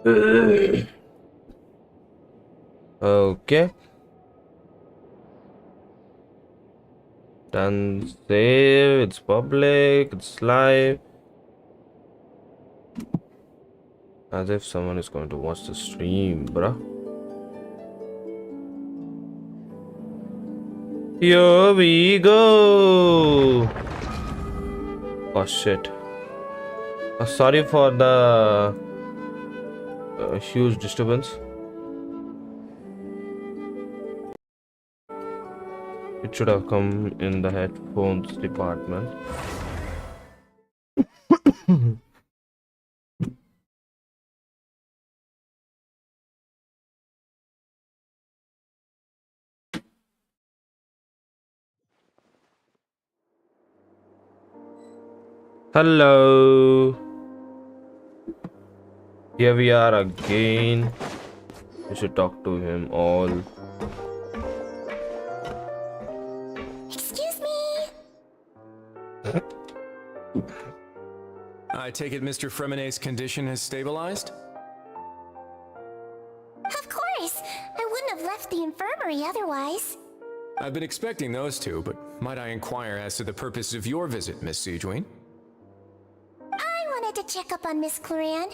Okay. Done. Save. It's public. It's live. As if someone is going to watch the stream, bruh. Here we go. Oh shit. Sorry for the huge disturbance. It should have come in the headphones department. Hello. Here we are again. We should talk to him all. Excuse me. I take it Mr. Fremenet's condition has stabilized? Of course. I wouldn't have left the infirmary otherwise. I've been expecting those two, but might I inquire as to the purpose of your visit, Miss Siegewin? I wanted to check up on Miss Cloran.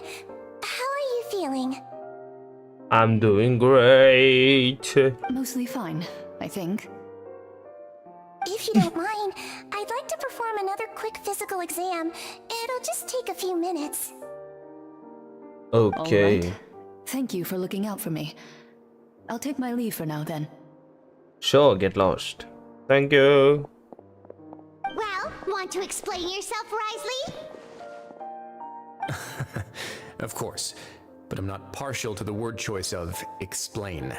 How are you feeling? I'm doing great. Mostly fine, I think. If you don't mind, I'd like to perform another quick physical exam. It'll just take a few minutes. Okay. All right. Thank you for looking out for me. I'll take my leave for now then. Sure, get lost. Thank you. Well, want to explain yourself, Risley? Of course, but I'm not partial to the word choice of explain.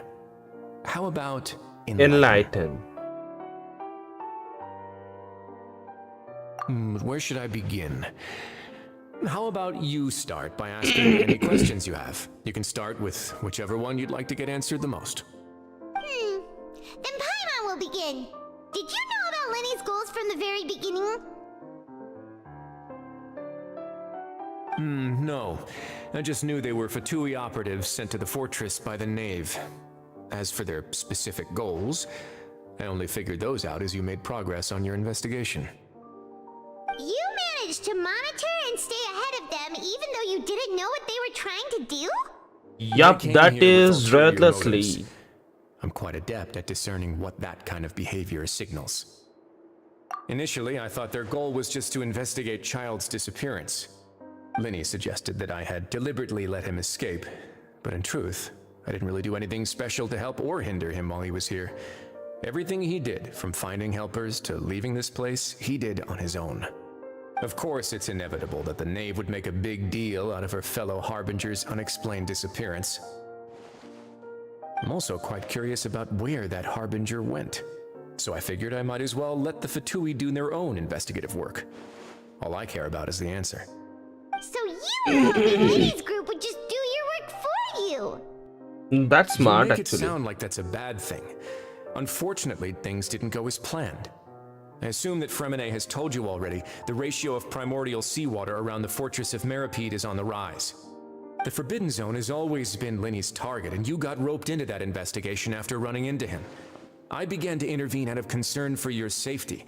How about Enlighten. Where should I begin? How about you start by asking me any questions you have? You can start with whichever one you'd like to get answered the most. Then Paimon will begin. Did you know about Lenny's goals from the very beginning? No. I just knew they were Fatui operatives sent to the fortress by the Knave. As for their specific goals, I only figured those out as you made progress on your investigation. You managed to monitor and stay ahead of them even though you didn't know what they were trying to do? Yup, came that here with is ulterior ruthlessly. motives. I'm quite adept at discerning what that kind of behavior signals. Initially, I thought their goal was just to investigate Child's disappearance. Linny suggested that I had deliberately let him escape, but in truth, I didn't really do anything special to help or hinder him while he was here. Everything he did, from finding helpers to leaving this place, he did on his own. Of course, it's inevitable that the Knave would make a big deal out of her fellow Harbinger's unexplained disappearance. I'm also quite curious about where that Harbinger went, so I figured I might as well let the Fatui do their own investigative work. All I care about is the answer. So you were hoping Lenny's group would just do your work for you? That's smart, You make actually. it sound like that's a bad thing. Unfortunately, things didn't go as planned. I assume that Fremenet has told you already the ratio of primordial seawater around the fortress of Meripede is on the rise. The Forbidden Zone has always been Linny's target, and you got roped into that investigation after running into him. I began to intervene out of concern for your safety,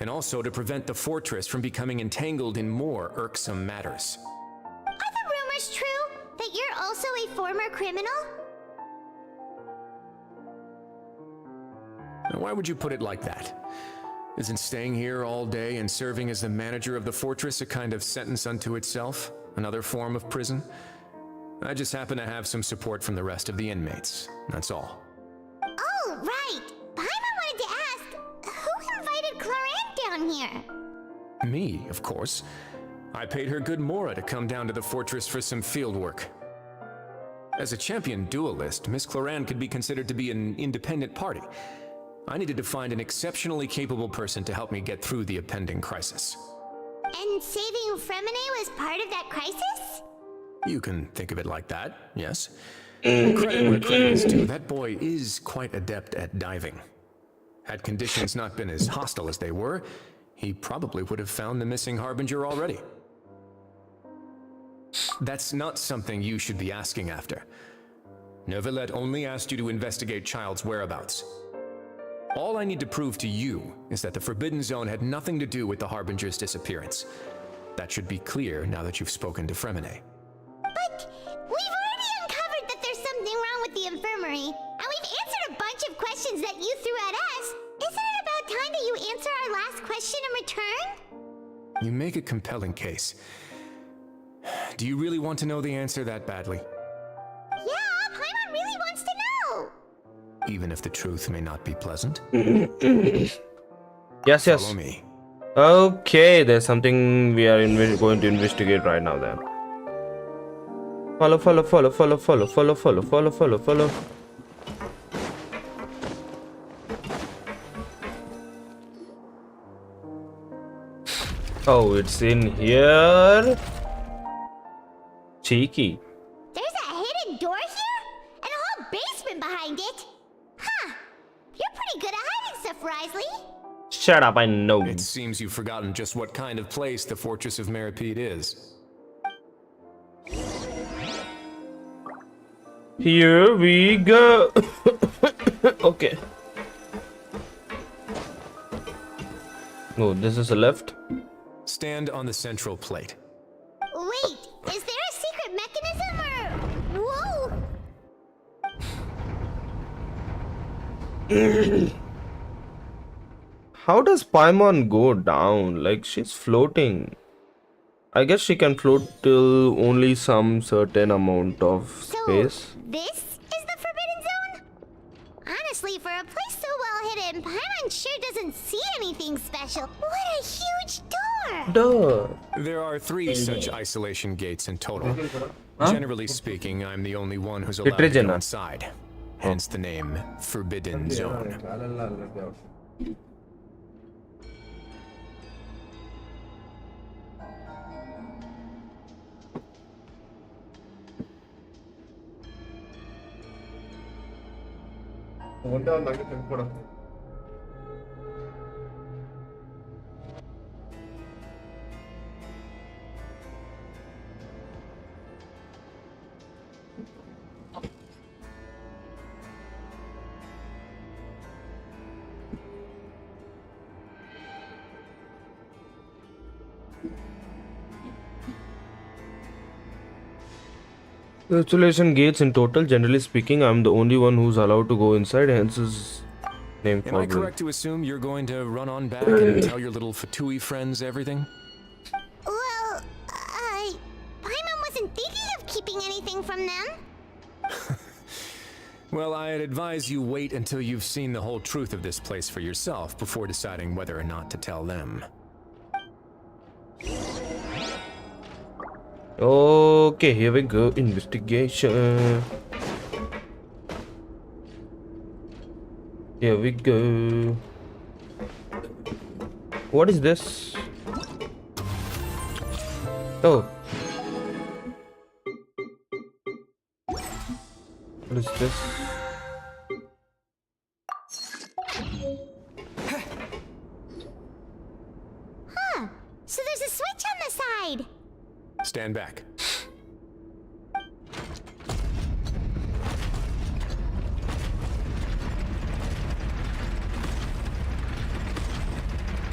and also to prevent the fortress from becoming entangled in more irksome matters. Are the rumors true that you're also a former criminal? Now, why would you put it like that? Isn't staying here all day and serving as the manager of the fortress a kind of sentence unto itself? Another form of prison? I just happen to have some support from the rest of the inmates, that's all. Oh, right. Paimon wanted to ask, who invited Cloran down here? Me, of course. I paid her good mora to come down to the fortress for some field work. As a champion duelist, Miss Cloran could be considered to be an independent party. I needed to find an exceptionally capable person to help me get through the impending crisis. And saving Fremenet was part of that crisis? You can think of it like that, yes. Credit where credit is due, that boy is quite adept at diving. Had conditions not been as hostile as they were, he probably would have found the missing Harbinger already. That's not something you should be asking after. Neuvillette only asked you to investigate Child's whereabouts. All I need to prove to you is that the Forbidden Zone had nothing to do with the Harbinger's disappearance. That should be clear now that you've spoken to Fremine. But we've already uncovered that there's something wrong with the infirmary, and we've answered a bunch of questions that you threw at us. Isn't it about time that you answer our last question in return? You make a compelling case. Do you really want to know the answer that badly? Yeah, Paimon really wants to know. Even if the truth may not be pleasant? Yes, yes. Follow me. Okay, there's something we are going to investigate right now then. Follow, follow, follow, follow, follow, follow, follow, follow, follow, follow. Oh, it's in here. Cheeky. There's a hidden door here? And a whole basement behind it? Huh. You're pretty good at hiding stuff, Wriothesley. Shut up, I know. It seems you've forgotten just what kind of place the Fortress of Meripede is. Here we go. Okay. Oh, this is a left. Stand on the central plate. Wait, is there a secret mechanism or... Whoa! How does Paimon go down? Like, she's floating. I guess she can float till only some certain amount of space. So, this is the Forbidden Zone? Honestly, for a place so well hidden, Paimon sure doesn't see anything special. What a huge door! Duh. There are 3 such isolation gates in total. Generally speaking, I'm the only one who's allowed to go inside. Hence the name Forbidden Zone. Isolation gates in total. Generally speaking, I'm the only one who's allowed to go inside, hence his name. Am I correct to assume you're going to run on back and tell your little Fatui friends everything? Well, Paimon wasn't thinking of keeping anything from them. Well, I'd advise you wait until you've seen the whole truth of this place for yourself before deciding whether or not to tell them. Okay, here we go. Investigation. Here we go. What is this? Oh. What is this? Huh. So there's a switch on the side. Stand back.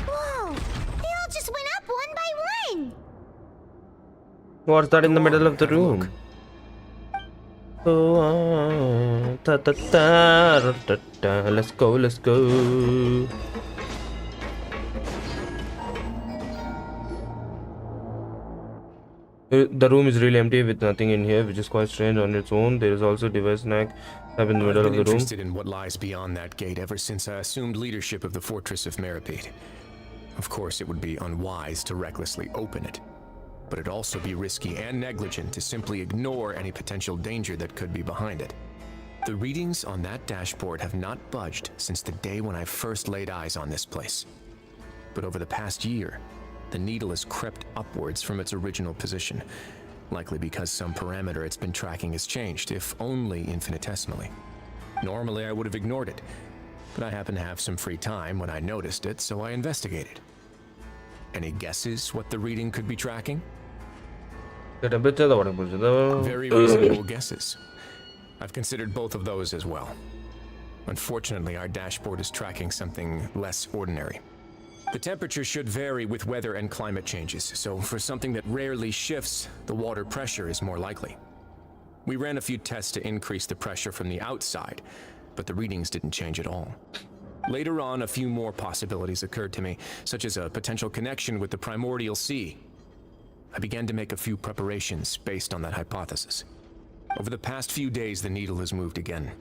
Whoa! They all just went up one by one. What's that in the middle of the room? Oh, ta ta ta ta ta. Let's go, let's go. The room is really empty with nothing in here, which is quite strange on its own. There is also a device snack up in the middle of the room. I've been interested in what lies beyond that gate ever since I assumed leadership of the Fortress of Meripede. Of course, it would be unwise to recklessly open it, but it'd also be risky and negligent to simply ignore any potential danger that could be behind it. The readings on that dashboard have not budged since the day when I first laid eyes on this place. But over the past year, the needle has crept upwards from its original position, likely because some parameter it's been tracking has changed, if only infinitesimally. Normally I would have ignored it, but I happened to have some free time when I noticed it, so I investigated. Any guesses what the reading could be tracking? temperature உடனே புரிஞ்சுது. Very reasonable guesses. I've considered both of those as well. Unfortunately, our dashboard is tracking something less ordinary. The temperature should vary with weather and climate changes, so for something that rarely shifts, the water pressure is more likely. We ran a few tests to increase the pressure from the outside, but the readings didn't change at all. Later on, a few more possibilities occurred to me, such as a potential connection with the primordial sea. I began to make a few preparations based on that hypothesis. Over the past few days, the needle has moved again.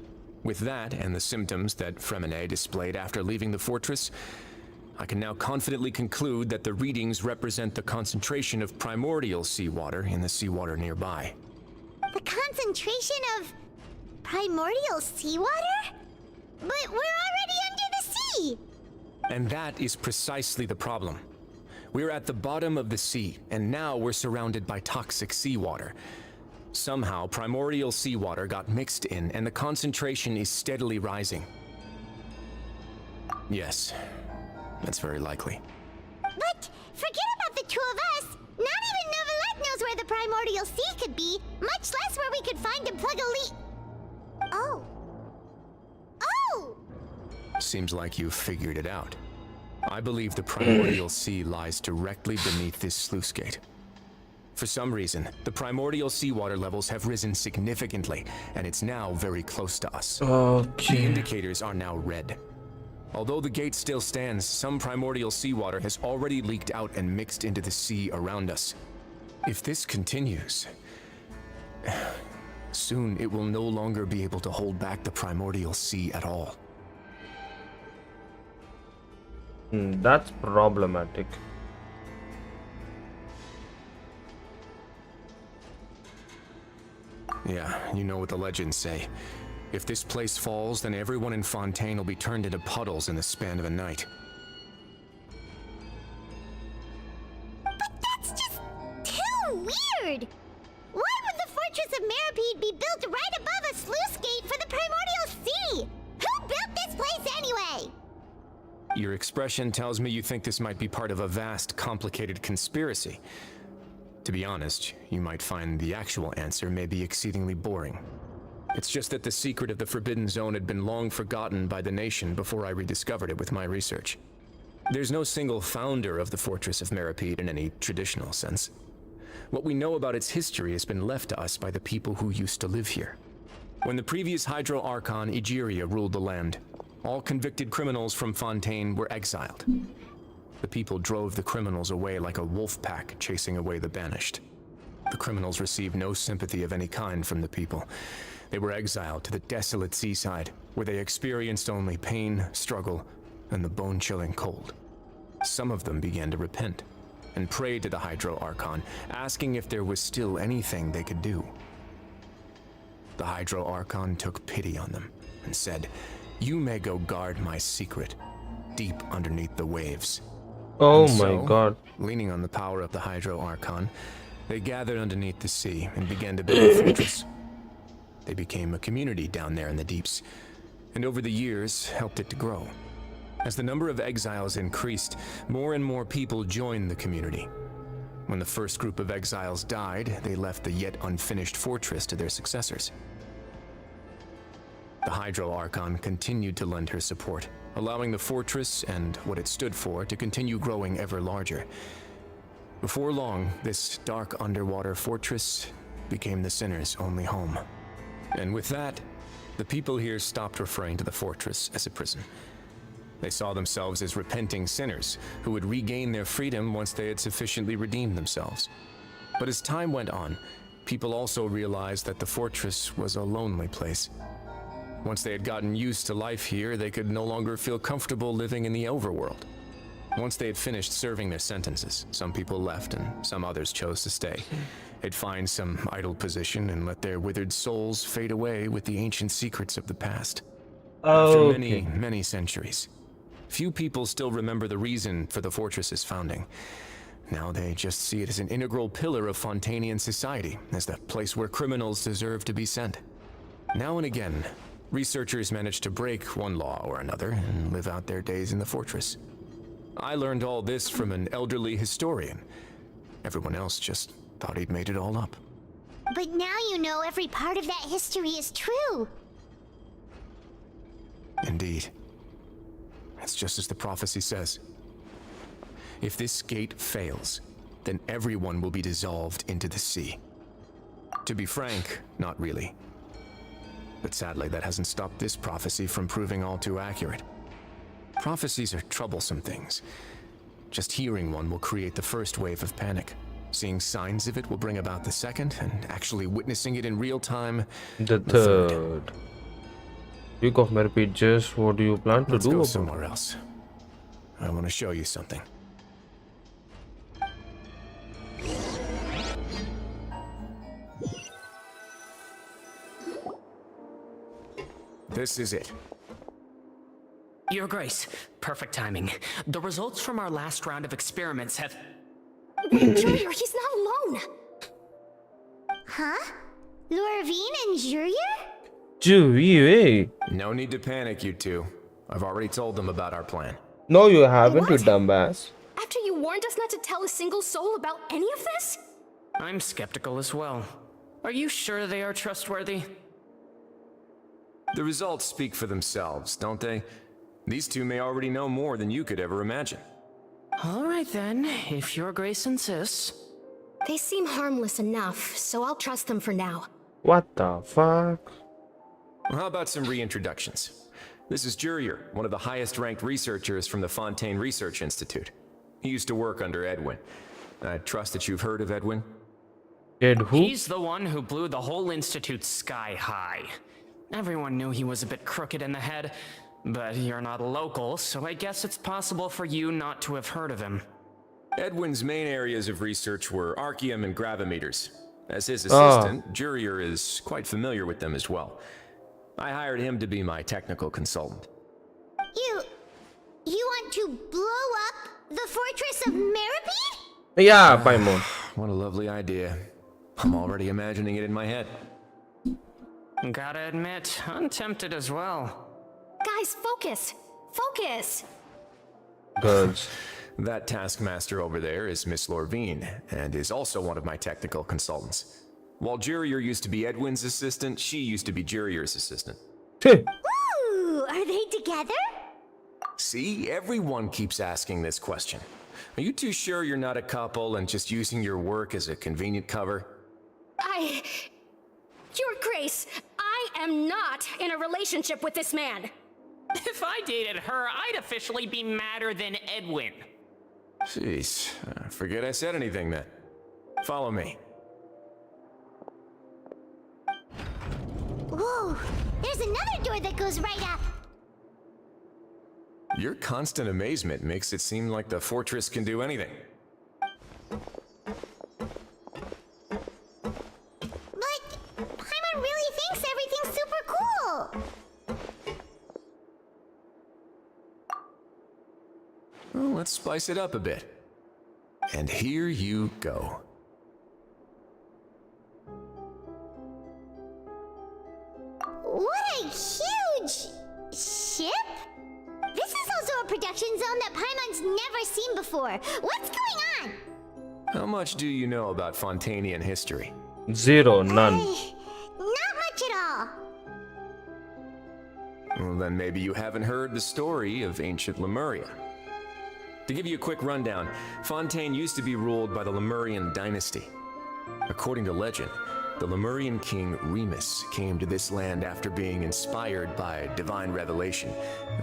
With that and the symptoms that Fremine displayed after leaving the fortress, I can now confidently conclude that the readings represent the concentration of primordial seawater in the seawater nearby. The concentration of primordial seawater? But we're already under the sea! And that is precisely the problem. We're at the bottom of the sea, and now we're surrounded by toxic seawater. Somehow, primordial seawater got mixed in, and the concentration is steadily rising. Yes, that's very likely. But forget about the two of us! Not even Novelette knows where the primordial sea could be, much less where we could find and plug a leak. Oh. Oh! Seems like you've figured it out. I believe the primordial sea lies directly beneath this sluice gate. For some reason, the primordial seawater levels have risen significantly, and it's now very close to us. The Okay. indicators are now red. Although the gate still stands, some primordial seawater has already leaked out and mixed into the sea around us. If this continues, soon it will no longer be able to hold back the primordial sea at all. That's problematic. Yeah, you know what the legends say. If this place falls, then everyone in Fontaine will be turned into puddles in the span of a night. But that's just too weird! Why would the Fortress of Meripede be built right above a sluice gate for the primordial sea? Who built this place anyway? Your expression tells me you think this might be part of a vast, complicated conspiracy. To be honest, you might find the actual answer may be exceedingly boring. It's just that the secret of the Forbidden Zone had been long forgotten by the nation before I rediscovered it with my research. There's no single founder of the Fortress of Meripede in any traditional sense. What we know about its history has been left to us by the people who used to live here. When the previous Hydro Archon Egeria ruled the land, all convicted criminals from Fontaine were exiled. The people drove the criminals away like a wolf pack chasing away the banished. The criminals received no sympathy of any kind from the people. They were exiled to the desolate seaside, where they experienced only pain, struggle, and the bone-chilling cold. Some of them began to repent and prayed to the Hydro Archon, asking if there was still anything they could do. The Hydro Archon took pity on them and said, "You may go guard my secret, deep underneath the waves." Oh And my so, god. leaning on the power of the Hydro Archon, they gathered underneath the sea and began to build a fortress. They became a community down there in the deeps, and over the years helped it to grow. As the number of exiles increased, more and more people joined the community. When the first group of exiles died, they left the yet unfinished fortress to their successors. The Hydro Archon continued to lend her support, allowing the fortress and what it stood for to continue growing ever larger. Before long, this dark underwater fortress became the sinner's only home. And with that, the people here stopped referring to the fortress as a prison. They saw themselves as repenting sinners who would regain their freedom once they had sufficiently redeemed themselves. But as time went on, people also realized that the fortress was a lonely place. Once they had gotten used to life here, they could no longer feel comfortable living in the overworld. Once they had finished serving their sentences, some people left and some others chose to stay. They'd find some idle position and let their withered souls fade away with the ancient secrets of the past. After many, many centuries, few people still remember the reason for the fortress's founding. Now they just see it as an integral pillar of Fontainian society, as the place where criminals deserve to be sent. Now and again, researchers manage to break one law or another and live out their days in the fortress. I learned all this from an elderly historian. Everyone else just Thought he'd made it all up. But now you know every part of that history is true. Indeed. It's just as the prophecy says. If this gate fails, then everyone will be dissolved into the sea. To be frank, not really. But sadly, that hasn't stopped this prophecy from proving all too accurate. Prophecies are troublesome things. Just hearing one will create the first wave of panic. Seeing signs of it will bring about the second, and actually witnessing it in real time, The third. Duke of Merpy, just what do you plan to Let's do go about somewhere else. I want to show you something. This is it. Your Grace, perfect timing. The results from our last round of experiments have... Junior, he's not alone. Huh? Lorvine and Jurier? Jui, No need to panic, you two. I've already told them about our plan. no, you haven't, you What? dumbass. After you warned us not to tell a single soul about any of this? I'm skeptical as well. Are you sure they are trustworthy? The results speak for themselves, don't they? These two may already know more than you could ever imagine. All right then, if Your Grace insists. They seem harmless enough, so I'll trust them for now. What the fuck? How about some reintroductions? This is Jurier, one of the highest-ranked researchers from the Fontaine Research Institute. He used to work under Edwin. I trust that you've heard of Edwin? Kid who? He's the one who blew the whole institute sky high. Everyone knew he was a bit crooked in the head, but you're not a local, so I guess it's possible for you not to have heard of him. Edwin's main areas of research were archaeum and gravimeters. As his assistant, Jurier is quite familiar with them as well. I hired him to be my technical consultant. You want to blow up the fortress of Meripede? Yeah, Paimon. What a lovely idea. I'm already imagining it in my head. Gotta admit, I'm tempted as well. Guys, focus! Focus! Girls. That taskmaster over there is Miss Lorvine, and is also one of my technical consultants. While Jurier used to be Edwin's assistant, she used to be Jurier's assistant. Ooh, are they together? See, everyone keeps asking this question. Are you too sure you're not a couple and just using your work as a convenient cover? Your Grace, I am not in a relationship with this man. If I dated her, I'd officially be madder than Edwin. Jeez, forget I said anything then. Follow me. Whoa, there's another door that goes right up. Your constant amazement makes it seem like the fortress can do anything. But Paimon really thinks everything's super cool. Well, let's spice it up a bit. And here you go. What a huge ship! This is also a production zone that Paimon's never seen before. What's going on? How much do you know about Fontainian history? Zero, none. Not much at all. Well, then maybe you haven't heard the story of ancient Lemuria. To give you a quick rundown, Fontaine used to be ruled by the Lemurian dynasty. According to legend, the Lemurian king Remus came to this land after being inspired by divine revelation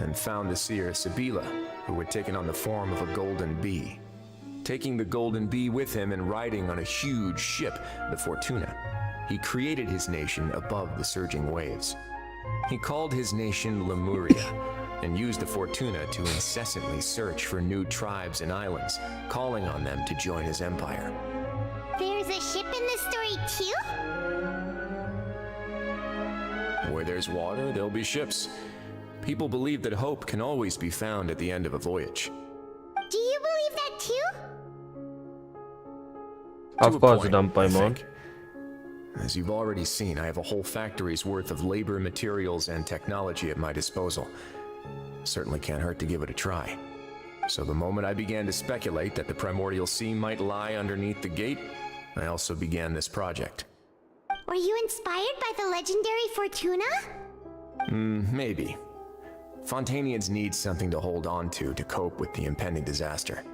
and found the seer Sibila, who had taken on the form of a golden bee. Taking the golden bee with him and riding on a huge ship, the Fortuna, he created his nation above the surging waves. He called his nation Lemuria and used the Fortuna to incessantly search for new tribes and islands, calling on them to join his empire. There's a ship in this story too? Where there's water, there'll be ships. People believe that hope can always be found at the end of a voyage. Do you believe that too? To Of a course, point, dumb I Paimon. think. As you've already seen, I have a whole factory's worth of labor, materials, and technology at my disposal. Certainly can't hurt to give it a try. So the moment I began to speculate that the primordial sea might lie underneath the gate, I also began this project. Were you inspired by the legendary Fortuna? Maybe. Fontainians need something to hold on to cope with the impending disaster.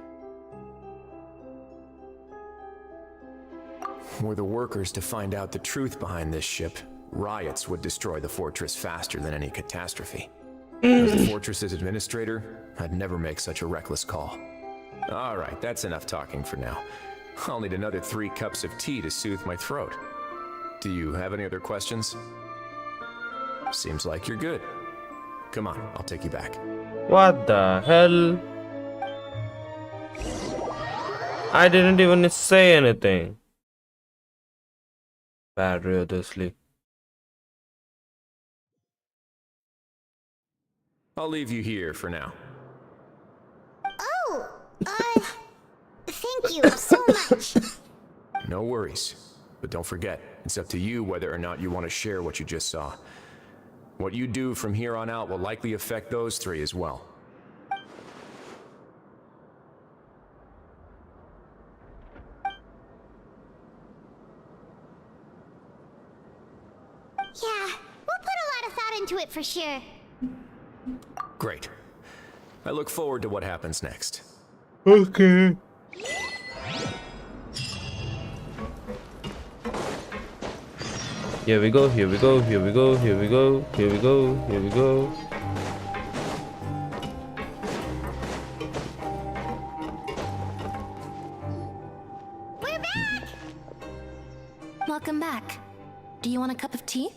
Were the workers to find out the truth behind this ship, riots would destroy the fortress faster than any catastrophe. As the fortress's administrator, I'd never make such a reckless call. Alright, that's enough talking for now. I'll need another 3 cups of tea to soothe my throat. Do you have any other questions? Seems like you're good. Come on, I'll take you back. What the hell? I didn't even say anything. Bad, seriously. I'll leave you here for now. Oh, thank you so much. No worries. But don't forget, it's up to you whether or not you want to share what you just saw. What you do from here on out will likely affect those 3 as well. Yeah, we'll put a lot of thought into it for sure. Great. I look forward to what happens next. Okay. Here we go, here we go, here we go, here we go, here we go, here we go. We're back! Welcome back. Do you want a cup of tea?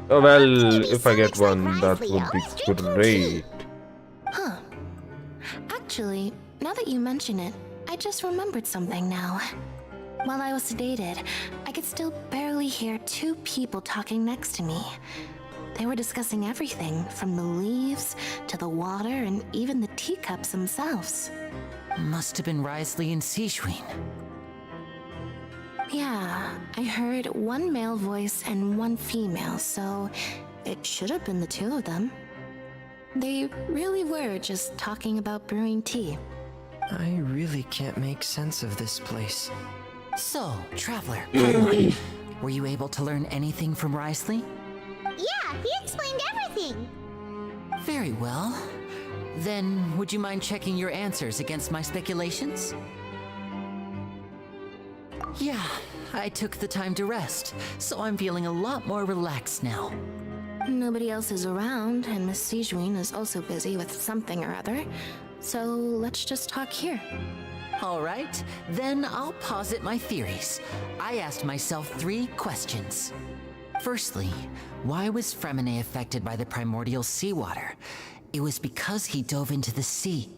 Oh well, Maybe if I get so much like one, that Risley, would always be drinking great. Huh. Actually, now that you mention it, I just remembered something now. While I was sedated, I could still barely hear 2 people talking next to me. They were discussing everything, from the leaves to the water and even the teacups themselves. Must have been Risley and Sishwin. Yeah, I heard 1 male voice and 1 female, so it should have been the 2 of them. They really were just talking about brewing tea. I really can't make sense of this place. So, Traveler, Padawan, were you able to learn anything from Risley? Yeah, he explained everything. Very well. Then, would you mind checking your answers against my speculations? Yeah, I took the time to rest, so I'm feeling a lot more relaxed now. Nobody else is around, and Miss Sijwin is also busy with something or other, so let's just talk here. All right, then I'll posit my theories. I asked myself 3 questions. Firstly, why was Fremine affected by the primordial seawater? It was because he dove into the sea.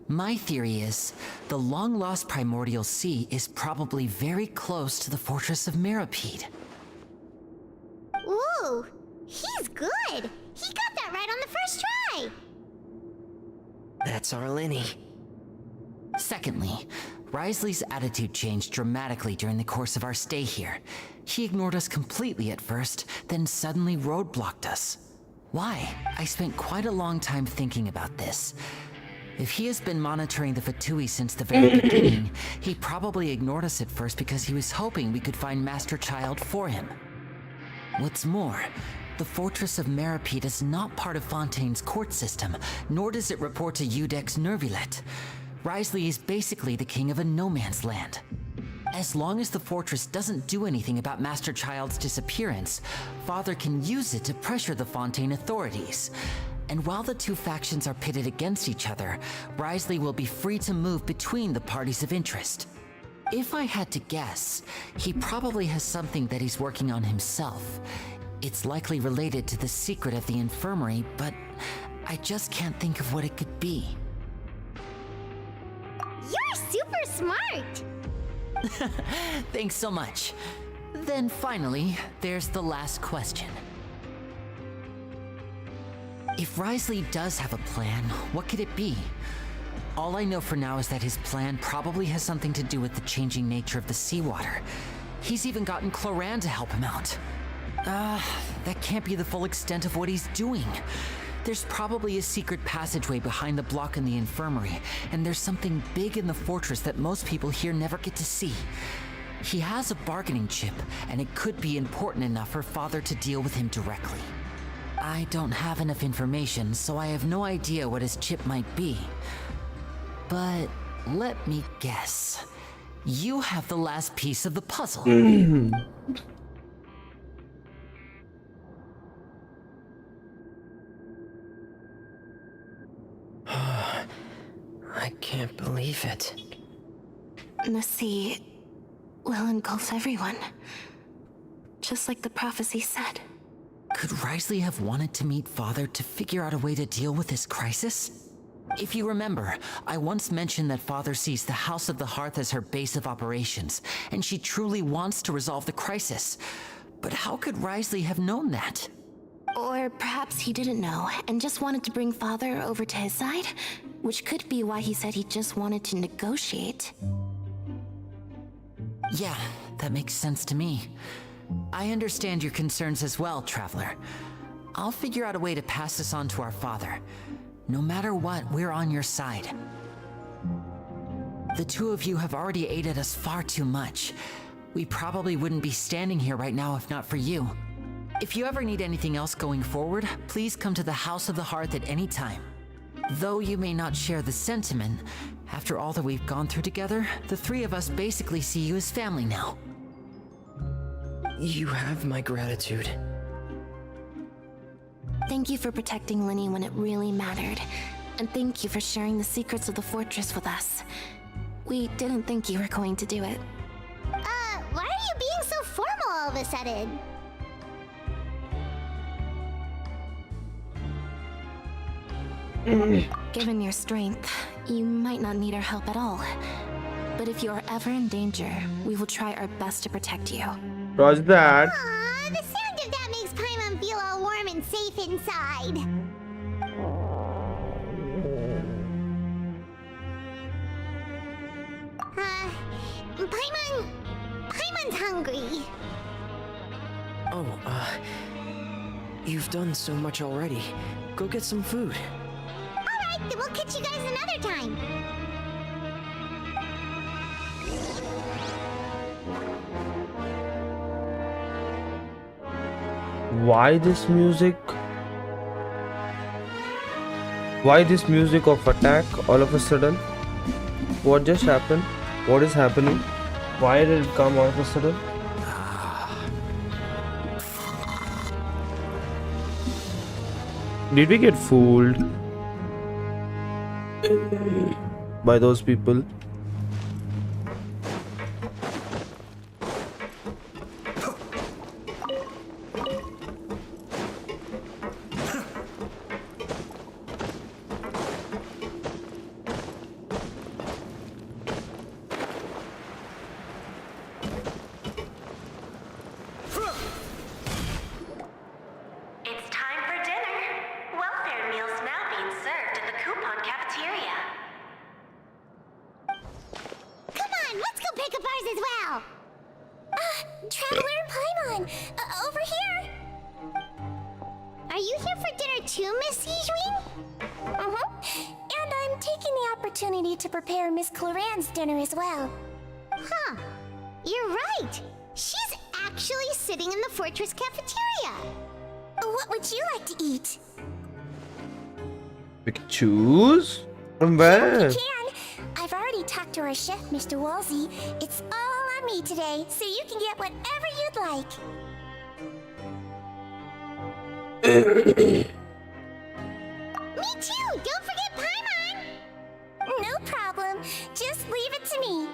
My theory is, the long-lost primordial sea is probably very close to the fortress of Mirapede. Ooh, he's good. He got that right on the first try. That's our Linny. Secondly, Risley's attitude changed dramatically during the course of our stay here. He ignored us completely at first, then suddenly roadblocked us. Why? I spent quite a long time thinking about this. If he has been monitoring the Fatui since the very beginning, he probably ignored us at first because he was hoping we could find Master Child for him. What's more, the Fortress of Mirapede is not part of Fontaine's court system, nor does it report to Udex Nervulet. Risley is basically the king of a no-man's land. As long as the fortress doesn't do anything about Master Child's disappearance, Father can use it to pressure the Fontaine authorities. And while the 2 factions are pitted against each other, Risley will be free to move between the parties of interest. If I had to guess, he probably has something that he's working on himself. It's likely related to the secret of the infirmary, but I just can't think of what it could be. You're super smart. Thanks so much. Then finally, there's the last question. If Risley does have a plan, what could it be? All I know for now is that his plan probably has something to do with the changing nature of the seawater. He's even gotten Cloran to help him out. That can't be the full extent of what he's doing. There's probably a secret passageway behind the block in the infirmary, and there's something big in the fortress that most people here never get to see. He has a bargaining chip, and it could be important enough for Father to deal with him directly. I don't have enough information, so I have no idea what his chip might be. But let me guess. You have the last piece of the puzzle. I can't believe it. The sea will engulf everyone. Just like the prophecy said. Could Wriothesley have wanted to meet Father to figure out a way to deal with this crisis? If you remember, I once mentioned that Father sees the House of the Hearth as her base of operations, and she truly wants to resolve the crisis. But how could Wriothesley have known that? Or perhaps he didn't know and just wanted to bring Father over to his side, which could be why he said he just wanted to negotiate. Yeah, that makes sense to me. I understand your concerns as well, Traveler. I'll figure out a way to pass this on to our Father. No matter what, we're on your side. The two of you have already aided us far too much. We probably wouldn't be standing here right now if not for you. If you ever need anything else going forward, please come to the House of the Hearth at any time. Though you may not share the sentiment, after all that we've gone through together, the three of us basically see you as family now. You have my gratitude. Thank you for protecting Linny when it really mattered. And thank you for sharing the secrets of the fortress with us. We didn't think you were going to do it. Why are you being so formal all of a sudden? Given your strength, you might not need our help at all. But if you are ever in danger, we will try our best to protect you. Roger that. Aw, the sound of that makes Paimon feel all warm and safe inside. Paimon's hungry. Oh, you've done so much already. Go get some food. Alright, then we'll catch you guys another time. Why this music? Why this music of attack all of a sudden? What just happened? What is happening? Why did it come all of a sudden? Did we get fooled by those people? It's time for dinner. Welfare meals now being served at the coupon cafeteria. Come on, let's go pick up ours as well. Traveler and Paimon, over here. Are you here for dinner too, Miss Yijun? And I'm taking the opportunity to prepare Miss Cloran's dinner as well. Huh. You're right. She's actually sitting in the fortress cafeteria. What would you like to eat? We can choose? From where? You can. I've already talked to our chef, Mr. Wolsey. It's all on me today, so you can get whatever you'd like. Me too! Don't forget Paimon! No problem. Just leave it to me.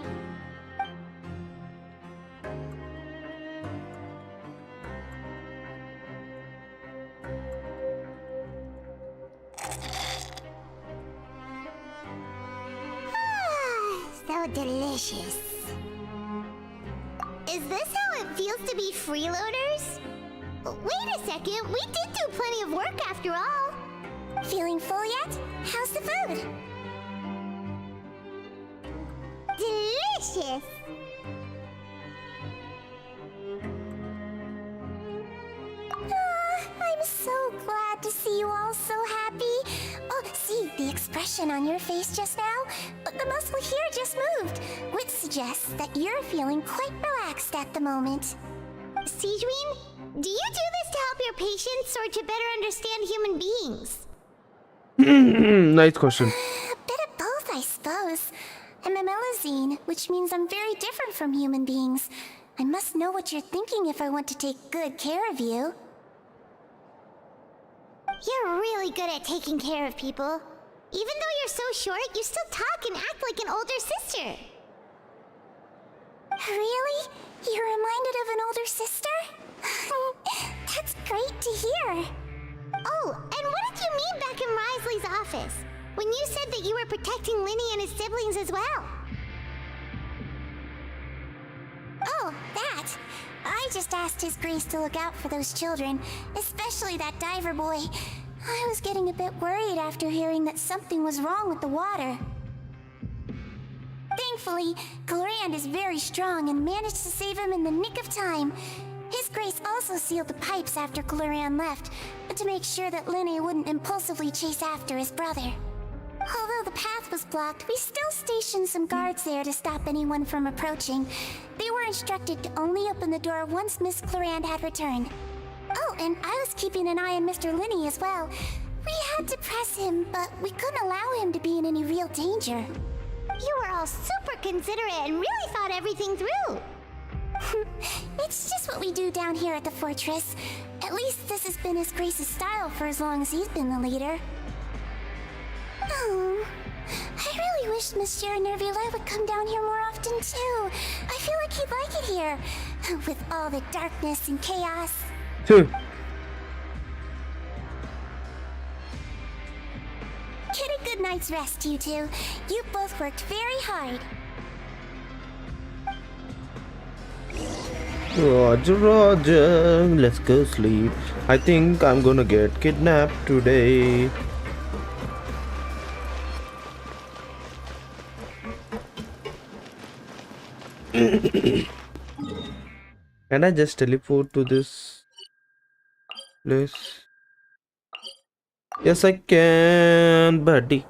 So delicious. Is this how it feels to be freeloaders? Wait a second, we did do plenty of work after all. Feeling full yet? How's the food? Delicious. I'm so glad to see you all so happy. Oh, see, the expression on your face just now, but the muscle here just moved, which suggests that you're feeling quite relaxed at the moment. Sejuin, do you do this to help your patients or to better understand human beings? Nice question. A bit of both, I suppose. I'm a Melazine, which means I'm very different from human beings. I must know what you're thinking if I want to take good care of you. You're really good at taking care of people. Even though you're so short, you still talk and act like an older sister. Really? You're reminded of an older sister? That's great to hear. Oh, and what did you mean back in Wriothesley's office? When you said that you were protecting Linny and his siblings as well? Oh, that. I just asked His Grace to look out for those children, especially that diver boy. I was getting a bit worried after hearing that something was wrong with the water. Thankfully, Glorand is very strong and managed to save him in the nick of time. His Grace also sealed the pipes after Glorand left, to make sure that Linny wouldn't impulsively chase after his brother. Although the path was blocked, we still stationed some guards there to stop anyone from approaching. They were instructed to only open the door once Miss Glorand had returned. Oh, and I was keeping an eye on Mr. Linny as well. We had to press him, but we couldn't allow him to be in any real danger. You were all super considerate and really thought everything through. It's just what we do down here at the fortress. At least this has been His Grace's style for as long as he's been the leader. Oh, I really wish Monsieur Nervula would come down here more often too. I feel like he'd like it here, with all the darkness and chaos. Phew. Get a good night's rest, you two. You both worked very hard. Roger, Roger. Let's go sleep. I think I'm gonna get kidnapped today. Can I just teleport to this place? Yes, I can, buddy.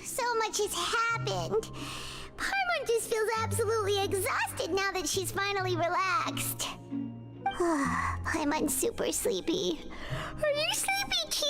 So much has happened. Paimon just feels absolutely exhausted now that she's finally relaxed. Paimon's super sleepy. Are you sleepy too?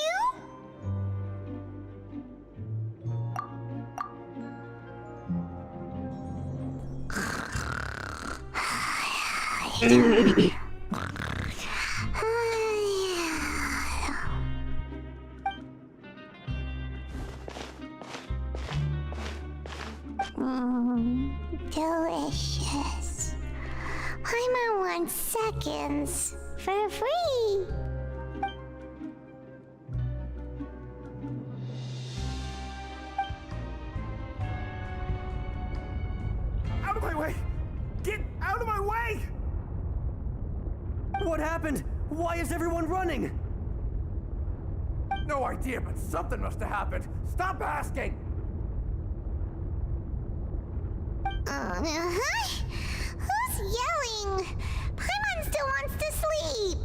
Delicious. Paimon wants seconds for free. Out of my way! Get out of my way! What happened? Why is everyone running? No idea, but something must have happened. Stop asking! Who's yelling? Paimon still wants to sleep.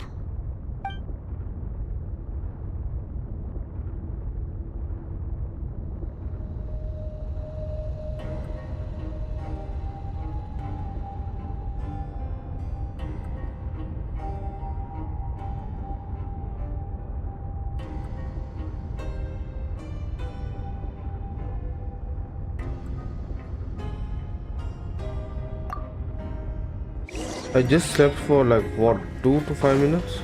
I just slept for like what, 2 to 5 minutes?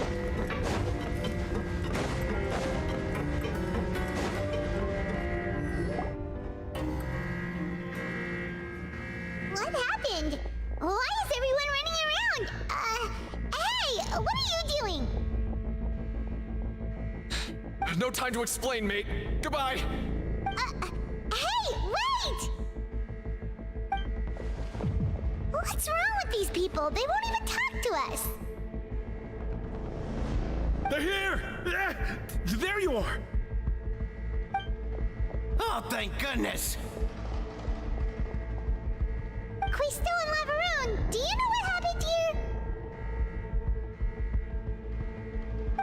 What happened? Why is everyone running around? Hey, what are you doing? No time to explain, mate. Goodbye. Hey, wait! people. They won't even talk to us. They're here! There you are! Oh, thank goodness! Quisto and Lavaroon, do you know what happened here?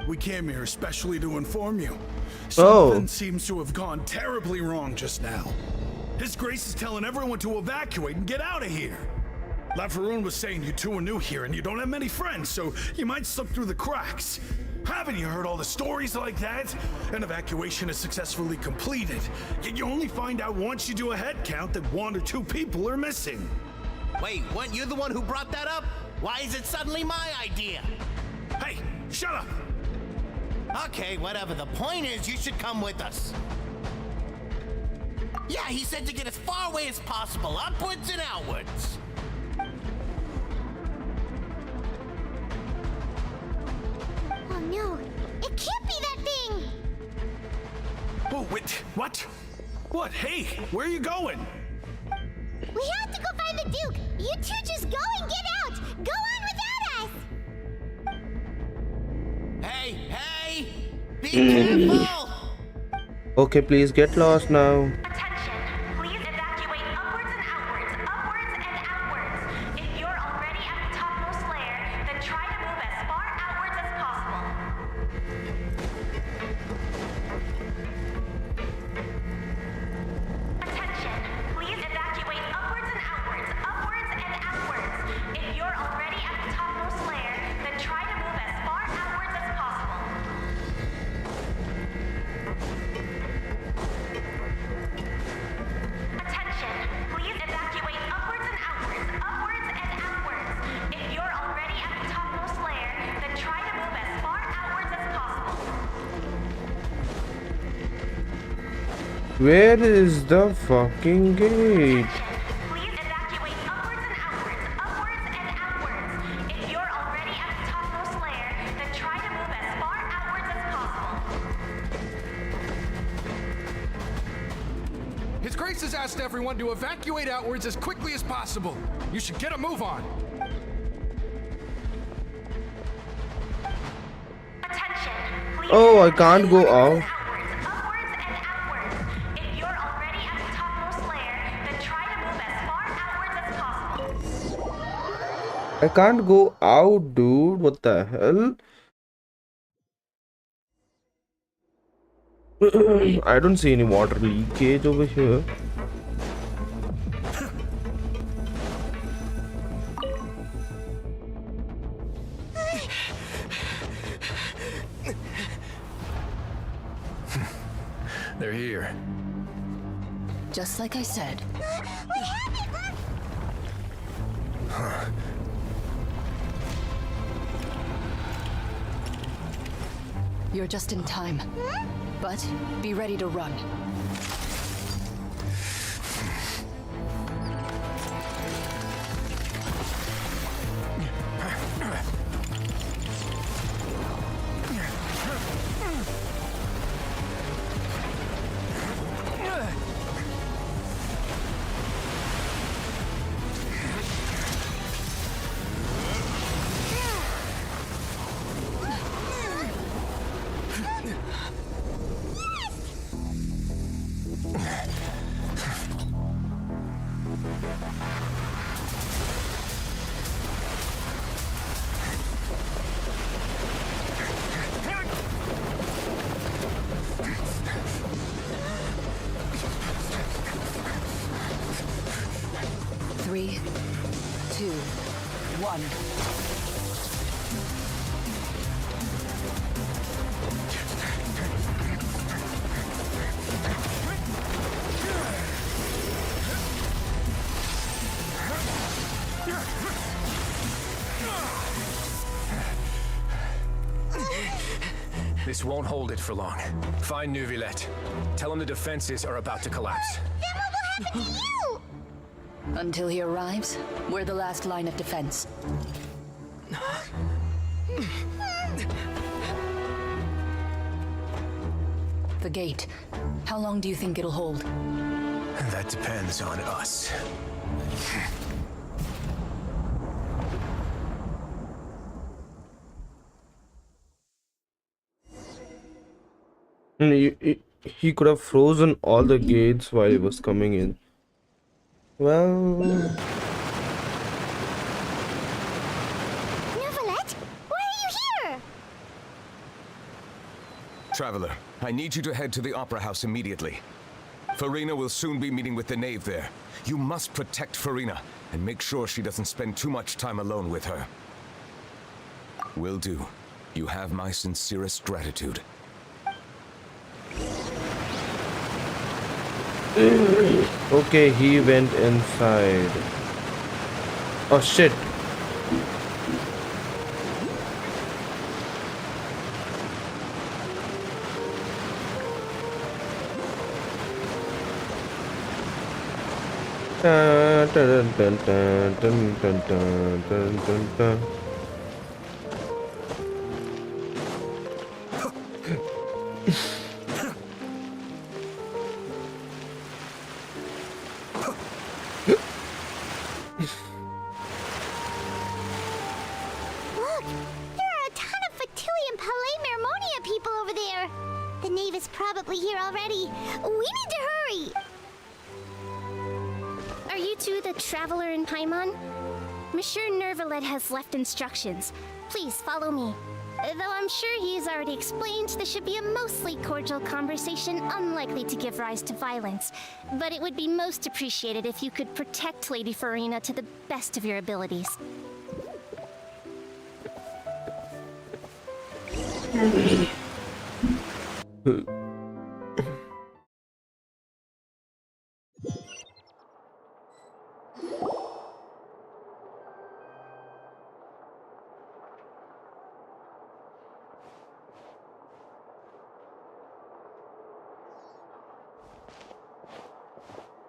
We came here especially to inform you. Oh. Something seems to have gone terribly wrong just now. His Grace is telling everyone to evacuate and get out of here. Lavaroon was saying you two are new here and you don't have many friends, so you might slip through the cracks. Haven't you heard all the stories like that? An evacuation is successfully completed, yet you only find out once you do a head count that 1 or 2 people are missing. Wait, weren't you the one who brought that up? Why is it suddenly my idea? Hey, shut up! Okay, whatever. The point is, you should come with us. Yeah, he said to get as far away as possible, upwards and outwards. Oh no, it can't be that thing! Oh, wait, what? What? Hey, where are you going? We have to go find the Duke! You two just go and get out! Go on without us! Hey, hey! Be careful! Okay, please get lost now. Attention, please evacuate upwards and outwards, upwards and outwards. If you're already at the topmost layer, then try to move as far outwards as possible. Attention, please evacuate upwards and outwards, upwards and outwards. If you're already at the topmost layer, then try to move as far outwards as possible. Attention, please evacuate upwards and outwards, upwards and outwards. If you're already at the topmost layer, then try to move as far outwards as possible. Where is the fucking gate? Please evacuate upwards and outwards, upwards and outwards. If you're already at the topmost layer, then try to move as far outwards as possible. His Grace has asked everyone to evacuate outwards as quickly as possible. You should get a move on. Attention, please. Oh, I can't go out. Outwards, upwards and outwards. If you're already at the topmost layer, then try to move as far outwards as possible. I can't go out, dude. What the hell? I don't see any water leakage over here. They're here. Just like I said. You're just in time. But be ready to run. Three, two, one. This won't hold it for long. Find Neuvillette. Tell him the defenses are about to collapse. Then what will happen to you? Until he arrives, we're the last line of defense. The gate. How long do you think it'll hold? That depends on us. And he could have frozen all the gates while he was coming in. Well, Neuvillette, why are you here? Traveler, I need you to head to the Opera House immediately. Farina will soon be meeting with the knave there. You must protect Farina and make sure she doesn't spend too much time alone with her. Will do. You have my sincerest gratitude. okay, he went inside. Oh shit. Dun, dun, dun, dun, dun, dun, dun, dun, dun, dun. Look, there are a ton of Fatui and Palais Mermonia people over there. The knave is probably here already. We need to hurry. Are you two the traveler in Paimon? Monsieur Neuvillette has left instructions. Please follow me. Though I'm sure he's already explained, this should be a mostly cordial conversation, unlikely to give rise to violence. But it would be most appreciated if you could protect Lady Farina to the best of your abilities.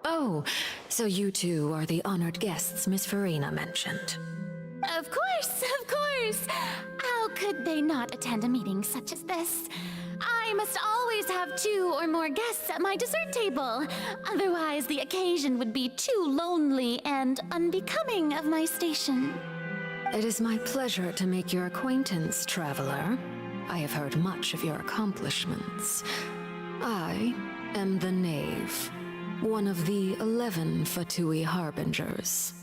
Oh, so you two are the honored guests Miss Farina mentioned. Of course, of course! How could they not attend a meeting such as this? I must always have 2 or more guests at my dessert table. Otherwise, the occasion would be too lonely and unbecoming of my station. It is my pleasure to make your acquaintance, traveler. I have heard much of your accomplishments. I am the Knave, one of the 11 Fatui Harbingers.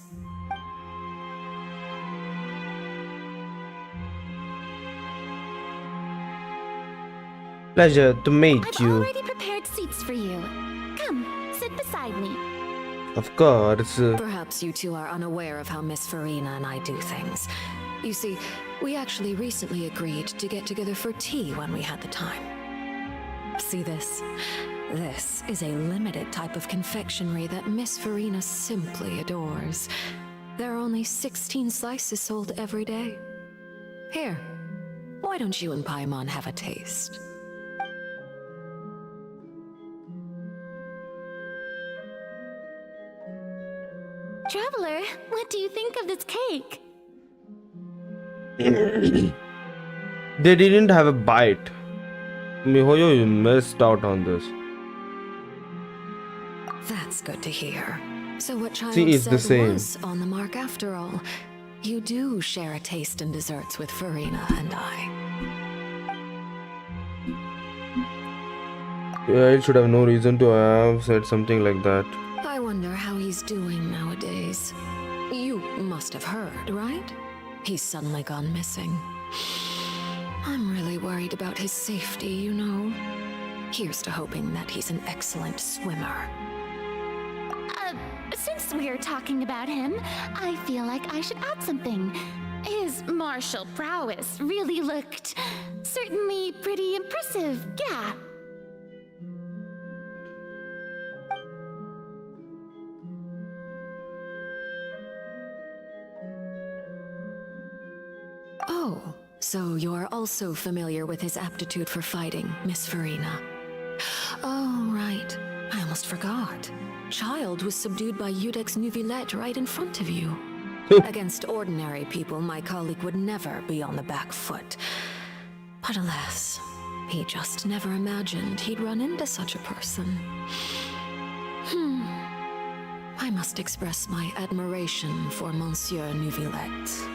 Pleasure to meet I've you. already prepared seats for you. Come, sit beside me. Of course. Perhaps you two are unaware of how Miss Farina and I do things. You see, we actually recently agreed to get together for tea when we had the time. See this? This is a limited type of confectionery that Miss Farina simply adores. There are only 16 slices sold every day. Here, why don't you and Paimon have a taste? Traveler, what do you think of this cake? They didn't have a bite. Mihoyo, you missed out on this. That's good to hear. So what Child See, it's said the same. was on the mark after all. You do share a taste in desserts with Farina and I. Yeah, I should have no reason to have said something like that. I wonder how he's doing nowadays. You must have heard, right? He's suddenly gone missing. I'm really worried about his safety, you know. Here's to hoping that he's an excellent swimmer. Since we're talking about him, I feel like I should add something. His martial prowess really looked certainly pretty impressive, yeah. Oh, so you're also familiar with his aptitude for fighting, Miss Farina. Oh, right. I almost forgot. Child was subdued by Udex Neuvillette right in front of you. Against ordinary people, my colleague would never be on the back foot. But alas, he just never imagined he'd run into such a person. I must express my admiration for Monsieur Neuvillette.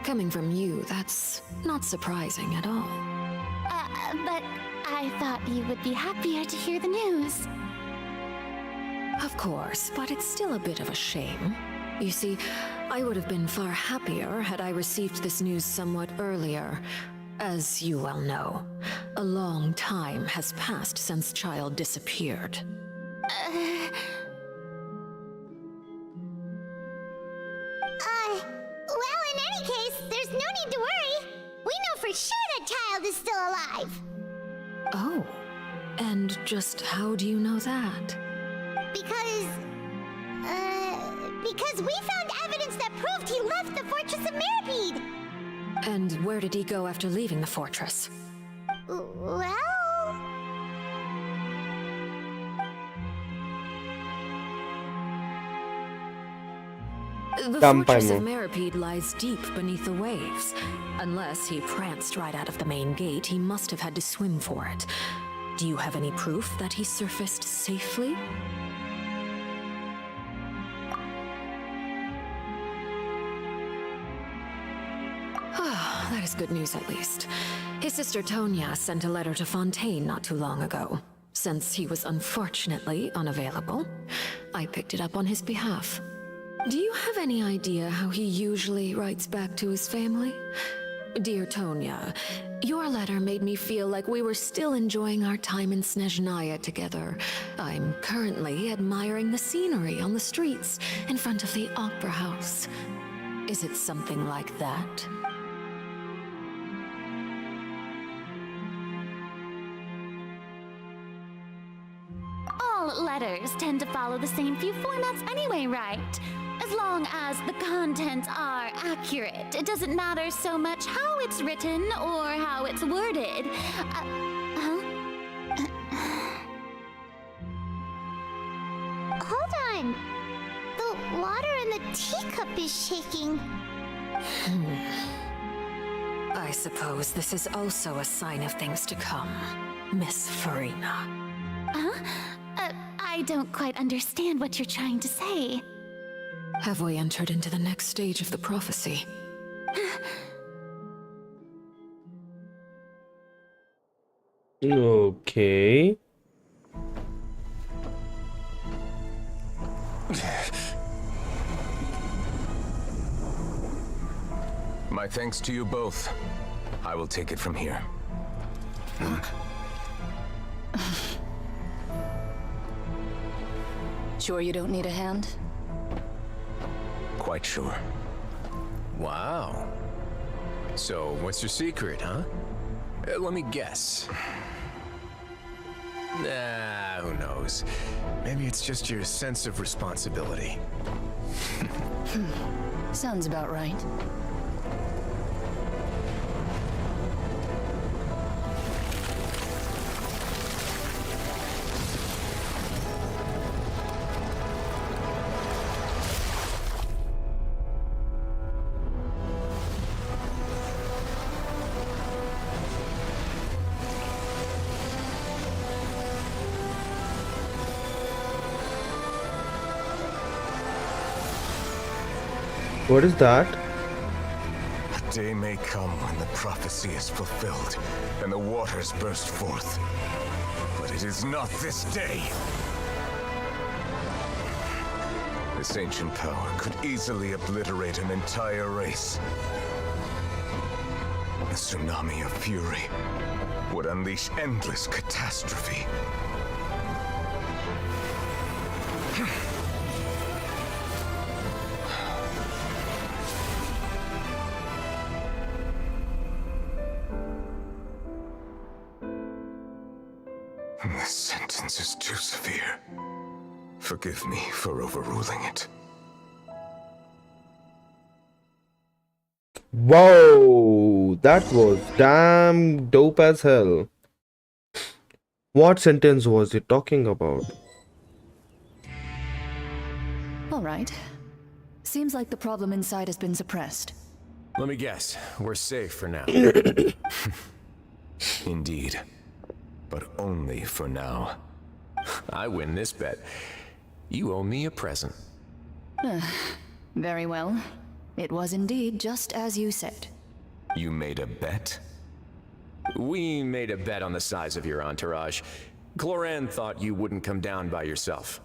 Coming from you, that's not surprising at all. But I thought you would be happier to hear the news. Of course, but it's still a bit of a shame. You see, I would have been far happier had I received this news somewhat earlier. As you well know, a long time has passed since Child disappeared. Well, in any case, there's no need to worry. We know for sure that Child is still alive. Oh, and just how do you know that? Because we found evidence that proved he left the Fortress of Meripede. And where did he go after leaving the fortress? Well... The Fortress of Meripede lies deep beneath the waves. Unless he pranced right out of the main gate, he must have had to swim for it. Do you have any proof that he surfaced safely? That is good news, at least. His sister Tonya sent a letter to Fontaine not too long ago. Since he was unfortunately unavailable, I picked it up on his behalf. Do you have any idea how he usually writes back to his family? Dear Tonya, your letter made me feel like we were still enjoying our time in Snezhnaya together. I'm currently admiring the scenery on the streets in front of the Opera House. Is it something like that? All letters tend to follow the same few formats anyway, right? As long as the contents are accurate, it doesn't matter so much how it's written or how it's worded. Hold on. The water in the teacup is shaking. I suppose this is also a sign of things to come, Miss Farina. I don't quite understand what you're trying to say. Have we entered into the next stage of the prophecy? Okay. My thanks to you both. I will take it from here. Sure you don't need a hand? Quite sure. Wow. So, what's your secret, huh? Let me guess. Nah, who knows? Maybe it's just your sense of responsibility. Sounds about right. What is that? A day may come when the prophecy is fulfilled and the waters burst forth. But it is not this day. This ancient power could easily obliterate an entire race. A tsunami of fury would unleash endless catastrophe. This sentence is too severe. Forgive me for overruling it. Whoa, that was damn dope as hell. What sentence was it talking about? All right. Seems like the problem inside has been suppressed. Let me guess, we're safe for now. Indeed. But only for now. I win this bet. You owe me a present. Very well. It was indeed just as you said. You made a bet? We made a bet on the size of your entourage. Cloran thought you wouldn't come down by yourself.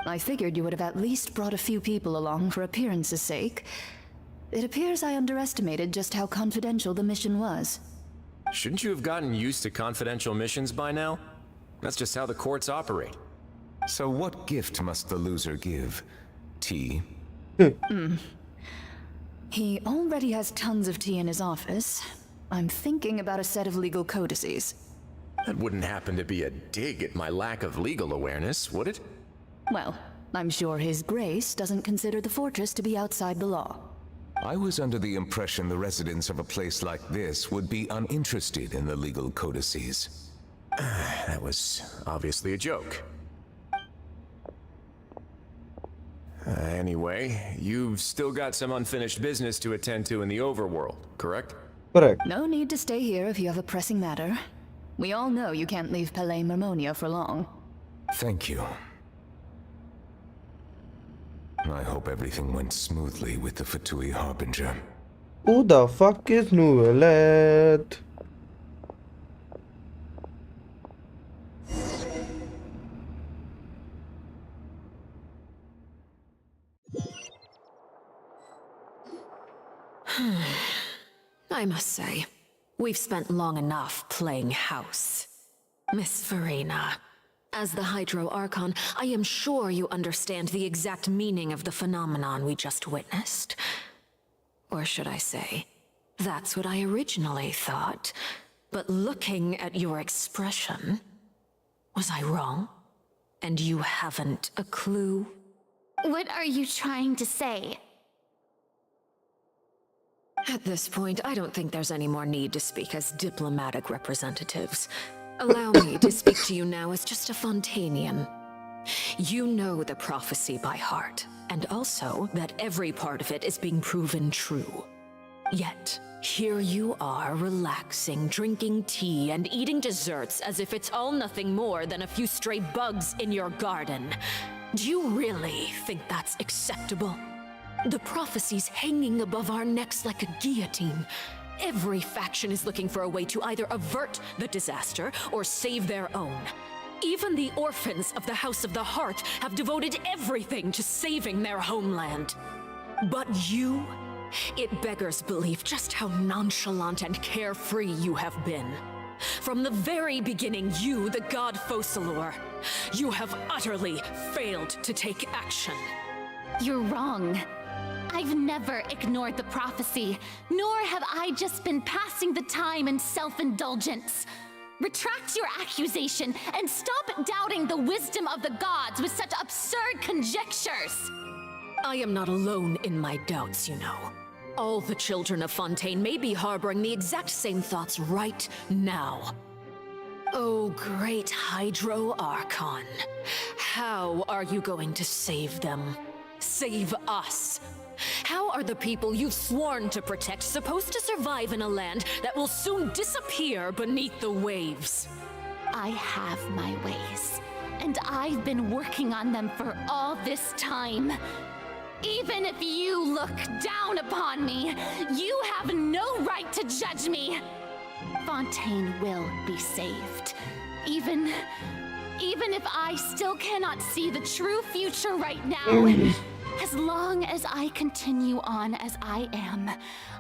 I figured you would have at least brought a few people along for appearance's sake. It appears I underestimated just how confidential the mission was. Shouldn't you have gotten used to confidential missions by now? That's just how the courts operate. So what gift must the loser give? Tea? He already has tons of tea in his office. I'm thinking about a set of legal codices. That wouldn't happen to be a dig at my lack of legal awareness, would it? Well, I'm sure His Grace doesn't consider the fortress to be outside the law. I was under the impression the residents of a place like this would be uninterested in the legal codices. That was obviously a joke. Anyway, you've still got some unfinished business to attend to in the overworld, correct? Correct. No need to stay here if you have a pressing matter. We all know you can't leave Palais Mermonia for long. Thank you. I hope everything went smoothly with the Fatui Harbinger. Who the fuck is Nouvellette? I must say, we've spent long enough playing house. Miss Farina, as the Hydro Archon, I am sure you understand the exact meaning of the phenomenon we just witnessed. Or should I say, that's what I originally thought. But looking at your expression, was I wrong? And you haven't a clue? What are you trying to say? At this point, I don't think there's any more need to speak as diplomatic representatives. Allow me to speak to you now as just a Fontainian. You know the prophecy by heart, and also that every part of it is being proven true. Yet, here you are relaxing, drinking tea, and eating desserts as if it's all nothing more than a few stray bugs in your garden. Do you really think that's acceptable? The prophecy's hanging above our necks like a guillotine. Every faction is looking for a way to either avert the disaster or save their own. Even the orphans of the House of the Hearth have devoted everything to saving their homeland. But you? It beggars belief just how nonchalant and carefree you have been. From the very beginning, you, the god Focalor, you have utterly failed to take action. You're wrong. I've never ignored the prophecy, nor have I just been passing the time in self-indulgence. Retract your accusation and stop doubting the wisdom of the gods with such absurd conjectures. I am not alone in my doubts, you know. All the children of Fontaine may be harboring the exact same thoughts right now. Oh, great Hydro Archon. How are you going to save them? Save us? How are the people you've sworn to protect supposed to survive in a land that will soon disappear beneath the waves? I have my ways, and I've been working on them for all this time. Even if you look down upon me, you have no right to judge me. Fontaine will be saved. Even if I still cannot see the true future right now. As long as I continue on as I am,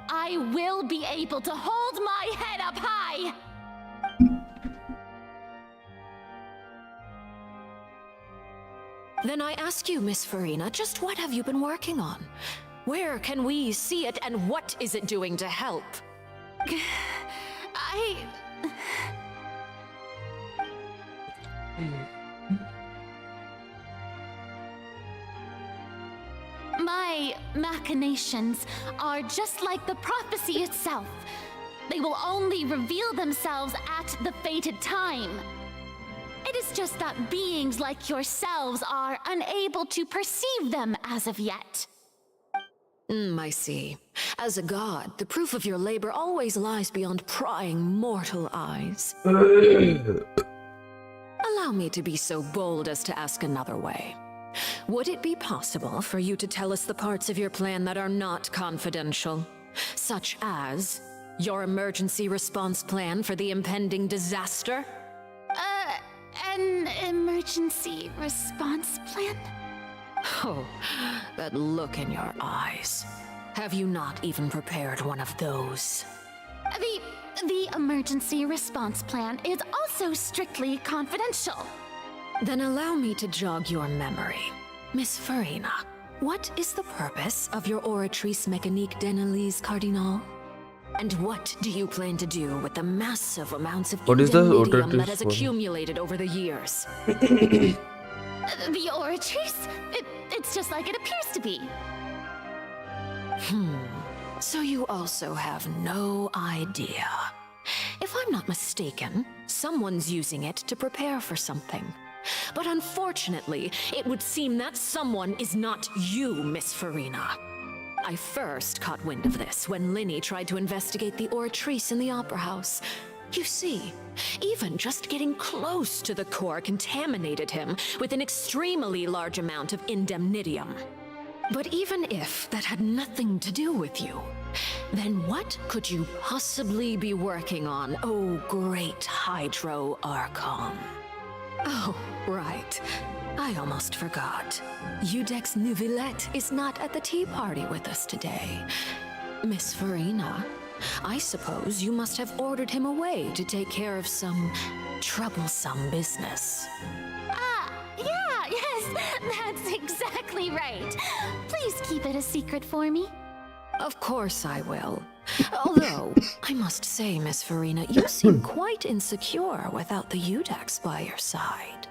I will be able to hold my head up high! Then I ask you, Miss Farina, just what have you been working on? Where can we see it, and what is it doing to help? My machinations are just like the prophecy itself. They will only reveal themselves at the fated time. It is just that beings like yourselves are unable to perceive them as of yet. I see. As a god, the proof of your labor always lies beyond prying mortal eyes. Allow me to be so bold as to ask another way. Would it be possible for you to tell us the parts of your plan that are not confidential? Such as Your emergency response plan for the impending disaster? An emergency response plan? Oh, that look in your eyes. Have you not even prepared one of those? The emergency response plan is also strictly confidential. Then allow me to jog your memory. Miss Farina, what is the purpose of your Oratrice Mécanique d'Analyse Cardinal? And what do you plan to do with the massive amounts of What is the indemnitium that Oratrice has one? accumulated over the years? The Oratrice? It's just like it appears to be. So you also have no idea. If I'm not mistaken, someone's using it to prepare for something. But unfortunately, it would seem that someone is not you, Miss Farina. I first caught wind of this when Linny tried to investigate the Oratrice in the Opera House. You see, even just getting close to the core contaminated him with an extremely large amount of indemnitium. But even if that had nothing to do with you, then what could you possibly be working on, oh great Hydro Archon? Oh, right. I almost forgot. Udex Neuvillette is not at the tea party with us today. Miss Farina, I suppose you must have ordered him away to take care of some troublesome business. Yes, that's exactly right. Please keep it a secret for me. Of course I will. Although, I must say, Miss Farina, you seem quite insecure without the Udex by your side.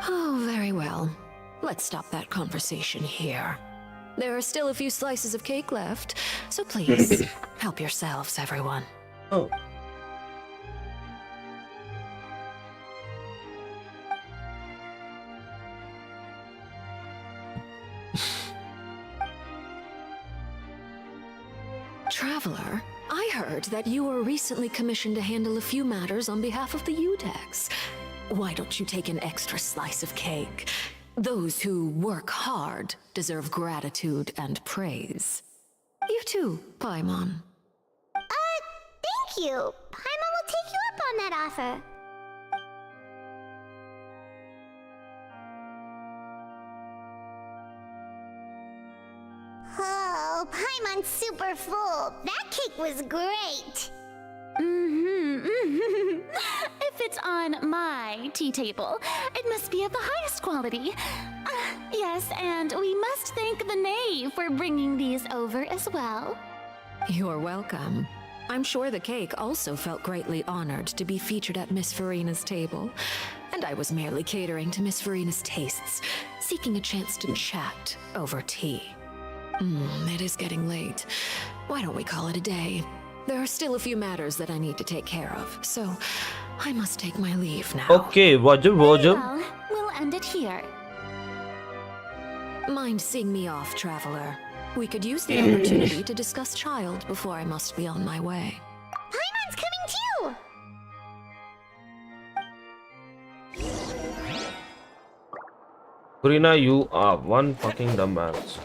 Oh, very well. Let's stop that conversation here. There are still a few slices of cake left, so please, help yourselves, everyone. Oh. Traveler, I heard that you were recently commissioned to handle a few matters on behalf of the Udex. Why don't you take an extra slice of cake? Those who work hard deserve gratitude and praise. You too, Paimon. Thank you. Paimon will take you up on that offer. Oh, Paimon's super full. That cake was great. If it's on my tea table, it must be of the highest quality. Yes, and we must thank the knave for bringing these over as well. You're welcome. I'm sure the cake also felt greatly honored to be featured at Miss Farina's table. And I was merely catering to Miss Farina's tastes, seeking a chance to chat over tea. It is getting late. Why don't we call it a day? There are still a few matters that I need to take care of, so I must take my leave now. Okay, Wajib. Well, we'll end it here. Mind seeing me off, Traveler? We could use the opportunity to discuss Child before I must be on my way. Paimon's coming too! Farina, you are one fucking dumbass.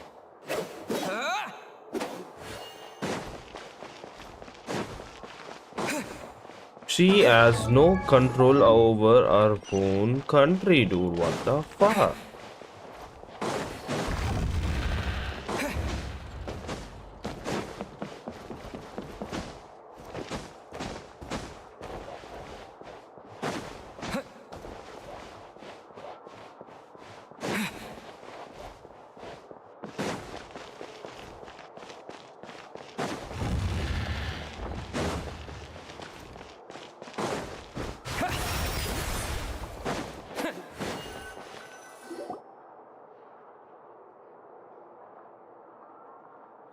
She has no control over her own country, dude. What the fuck?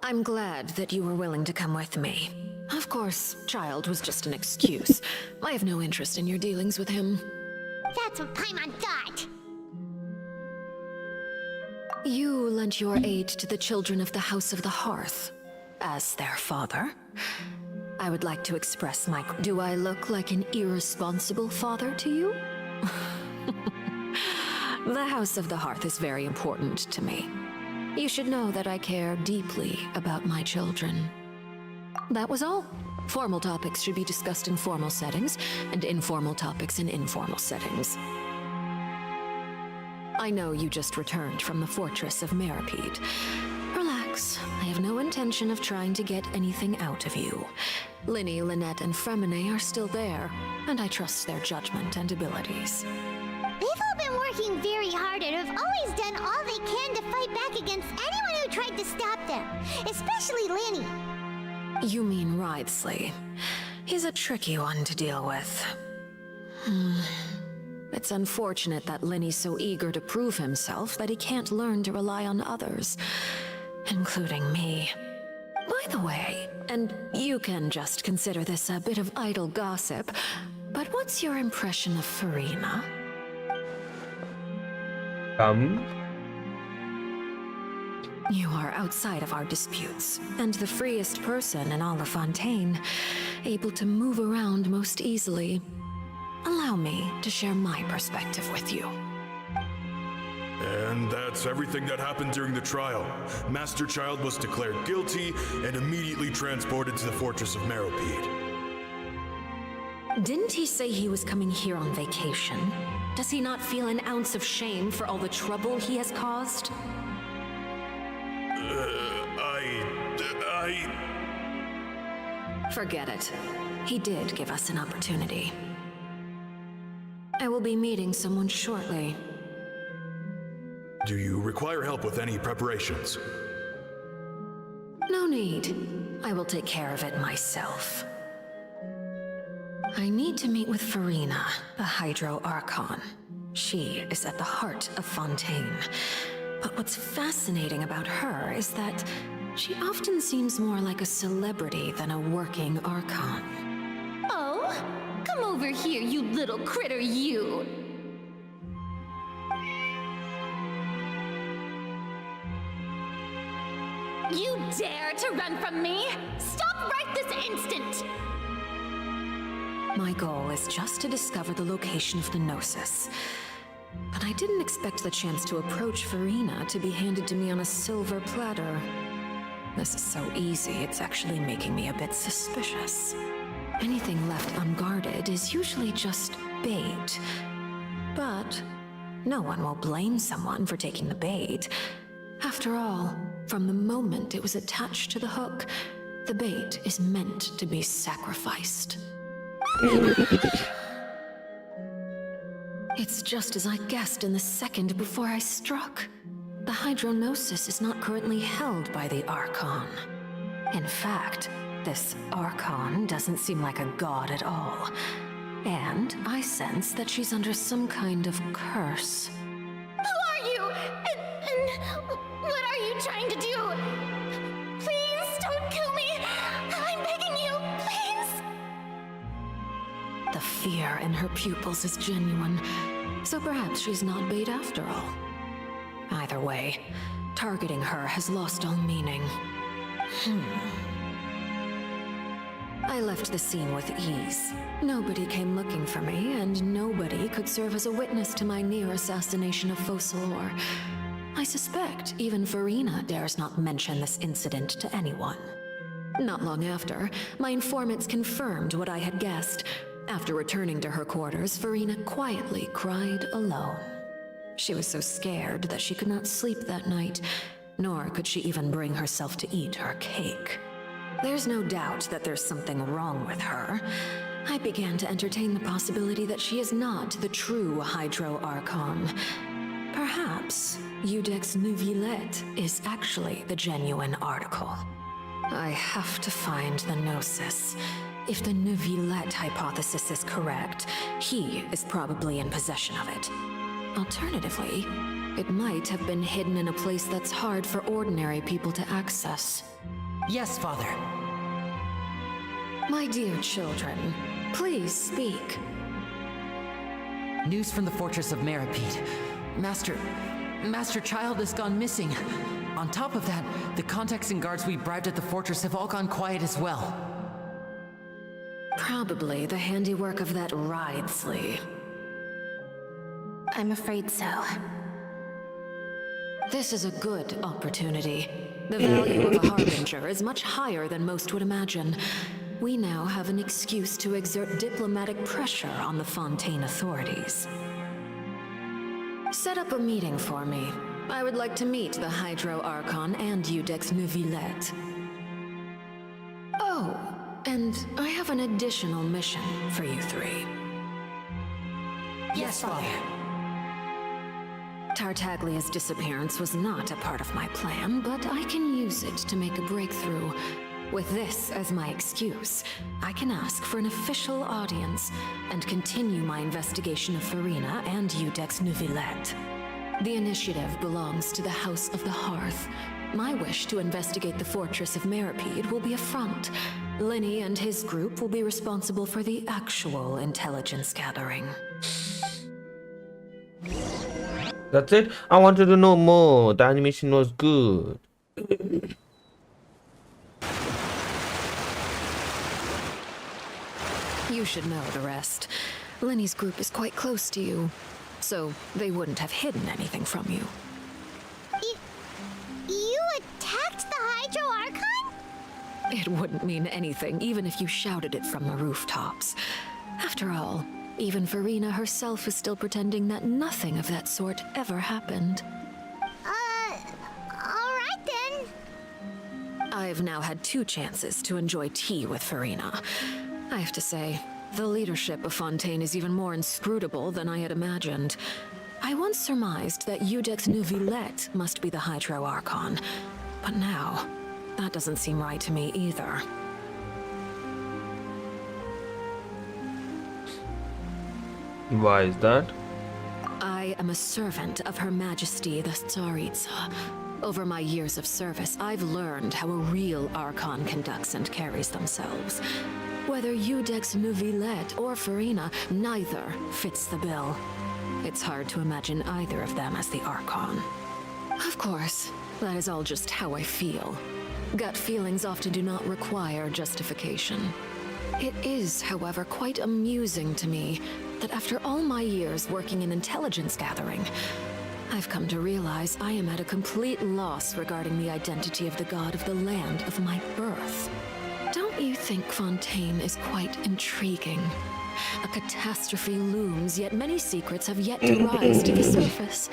I'm glad that you were willing to come with me. Of course, Child was just an excuse. I have no interest in your dealings with him. That's what Paimon thought. You lent your aid to the children of the House of the Hearth. As their father, I would like to express my... Do I look like an irresponsible father to you? The House of the Hearth is very important to me. You should know that I care deeply about my children. That was all. Formal topics should be discussed in formal settings, and informal topics in informal settings. I know you just returned from the fortress of Meripede. Relax, I have no intention of trying to get anything out of you. Linny, Lynette, and Fremine are still there, and I trust their judgment and abilities. They've all been working very hard and have always done all they can to fight back against anyone who tried to stop them, especially Linny. You mean Revisitng. He's a tricky one to deal with. It's unfortunate that Linny's so eager to prove himself that he can't learn to rely on others, including me. By the way, and you can just consider this a bit of idle gossip, but what's your impression of Furina? You are outside of our disputes, and the freest person in all of Fontaine, able to move around most easily. Allow me to share my perspective with you. And that's everything that happened during the trial. Master Child was declared guilty and immediately transported to the Fortress of Meripede. Didn't he say he was coming here on vacation? Does he not feel an ounce of shame for all the trouble he has caused? Forget it. He did give us an opportunity. I will be meeting someone shortly. Do you require help with any preparations? No need. I will take care of it myself. I need to meet with Furina, the Hydro Archon. She is at the heart of Fontaine. But what's fascinating about her is that she often seems more like a celebrity than a working Archon. Oh? Come over here, you little critter, you! You dare to run from me? Stop right this instant! My goal is just to discover the location of the Gnosis. But I didn't expect the chance to approach Furina to be handed to me on a silver platter. This is so easy, it's actually making me a bit suspicious. Anything left unguarded is usually just bait. But no one will blame someone for taking the bait. After all, from the moment it was attached to the hook, the bait is meant to be sacrificed. It's just as I guessed in the second before I struck. The Hydronosis is not currently held by the Archon. In fact, this Archon doesn't seem like a god at all. And I sense that she's under some kind of curse. Who are you? And what are you trying to do? Please don't kill me! I'm begging you, please! The fear in her pupils is genuine, so perhaps she's not bait after all. Either way, targeting her has lost all meaning. I left the scene with ease. Nobody came looking for me, and nobody could serve as a witness to my near assassination of Focalor. I suspect even Furina dares not mention this incident to anyone. Not long after, my informants confirmed what I had guessed. After returning to her quarters, Furina quietly cried alone. She was so scared that she could not sleep that night, nor could she even bring herself to eat her cake. There's no doubt that there's something wrong with her. I began to entertain the possibility that she is not the true Hydro Archon. Perhaps Udex Neuvillette is actually the genuine article. I have to find the Gnosis. If the Neuvillette hypothesis is correct, he is probably in possession of it. Alternatively, it might have been hidden in a place that's hard for ordinary people to access. Yes, Father. My dear children, please speak. News from the Fortress of Meripede. Master Child has gone missing. On top of that, the contacts and guards we bribed at the fortress have all gone quiet as well. Probably the handiwork of that Revisitng. I'm afraid so. This is a good opportunity. The value of a harbinger is much higher than most would imagine. we now have an excuse to exert diplomatic pressure on the Fontaine authorities. Set up a meeting for me. I would like to meet the Hydro Archon and Iudex Neuvillette. Oh, and I have an additional mission for you three. Yes, Father. Tartaglia's disappearance was not a part of my plan, but I can use it to make a breakthrough. With this as my excuse, I can ask for an official audience and continue my investigation of Farina and Iudex Neuvillette. The initiative belongs to the House of the Hearth. My wish to investigate the Fortress of Meripede will be a front. Linny and his group will be responsible for the actual intelligence gathering. That's it? I wanted to know more. The animation was good. You should know the rest. Linny's group is quite close to you, so they wouldn't have hidden anything from you. You attacked the Hydro Archon? It wouldn't mean anything, even if you shouted it from the rooftops. After all, even Farina herself is still pretending that nothing of that sort ever happened. Alright then. I've now had 2 chances to enjoy tea with Farina. I have to say, the leadership of Fontaine is even more inscrutable than I had imagined. I once surmised that Iudex Neuvillette must be the Hydro Archon, but now, that doesn't seem right to me either. Why is that? I am a servant of Her Majesty the Tsaritsa. Over my years of service, I've learned how a real Archon conducts and carries themselves. Whether Iudex Neuvillette or Farina, neither fits the bill. It's hard to imagine either of them as the Archon. Of course, that is all just how I feel. Gut feelings often do not require justification. It is, however, quite amusing to me that after all my years working in intelligence gathering, I've come to realize I am at a complete loss regarding the identity of the god of the land of my birth. Don't you think Fontaine is quite intriguing? A catastrophe looms, yet many secrets have yet to rise to the surface.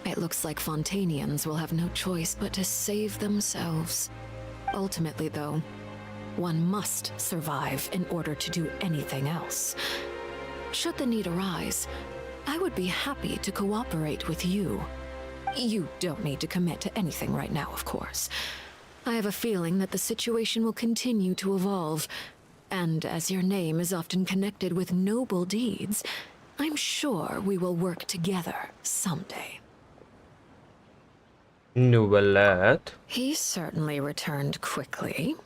It looks like Fontainians will have no choice but to save themselves. Ultimately, though, one must survive in order to do anything else. Should the need arise, I would be happy to cooperate with you. You don't need to commit to anything right now, of course. I have a feeling that the situation will continue to evolve, and as your name is often connected with noble deeds, I'm sure we will work together someday. Neuvillette? He certainly returned quickly.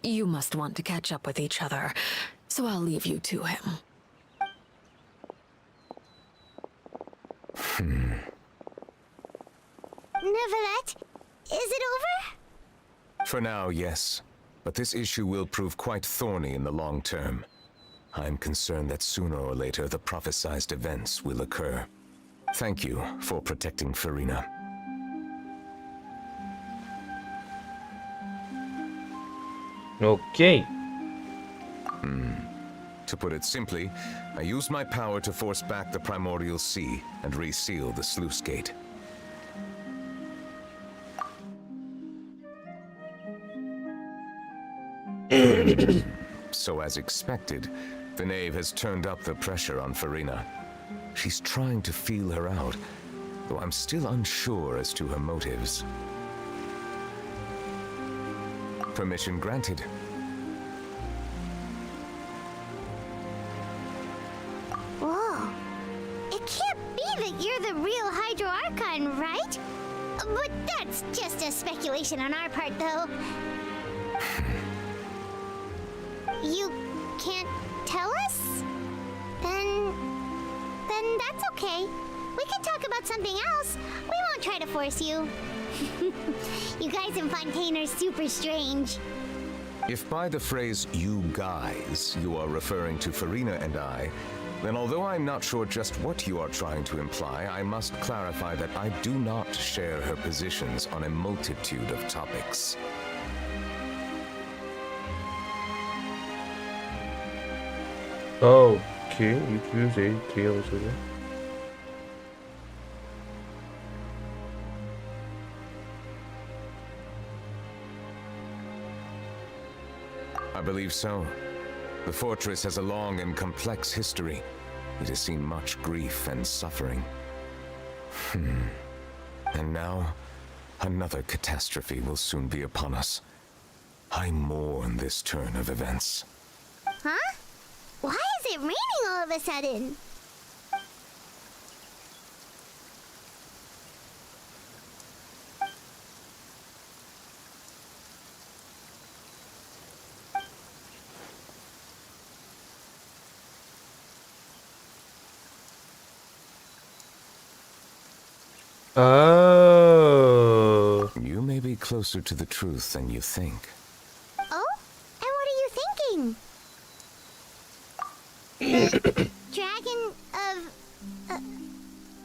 You must want to catch up with each other, so I'll leave you to him. Neuvillette, is it over? For now, yes. But this issue will prove quite thorny in the long term. I'm concerned that sooner or later the prophesized events will occur. Thank you for protecting Farina. Okay. To put it simply, I used my power to force back the Primordial Sea and reseal the sluice gate. So as expected, the Knave has turned up the pressure on Farina. She's trying to feel her out, though I'm still unsure as to her motives. Permission granted. Whoa. It can't be that you're the real Hydro Archon, right? But that's just a speculation on our part, though. You can't tell us? Then that's okay. We can talk about something else. We won't try to force you. You guys in Fontaine are super strange. If by the phrase, "you guys," you are referring to Farina and I, then although I'm not sure just what you are trying to imply, I must clarify that I do not share her positions on a multitude of topics. Oh, okay. You choose 3 hours ago. I believe so. The fortress has a long and complex history. It has seen much grief and suffering. And now, another catastrophe will soon be upon us. I mourn this turn of events. Huh? Why is it raining all of a sudden? Oh. You may be closer to the truth than you think. Oh? And what are you thinking? Dragon of...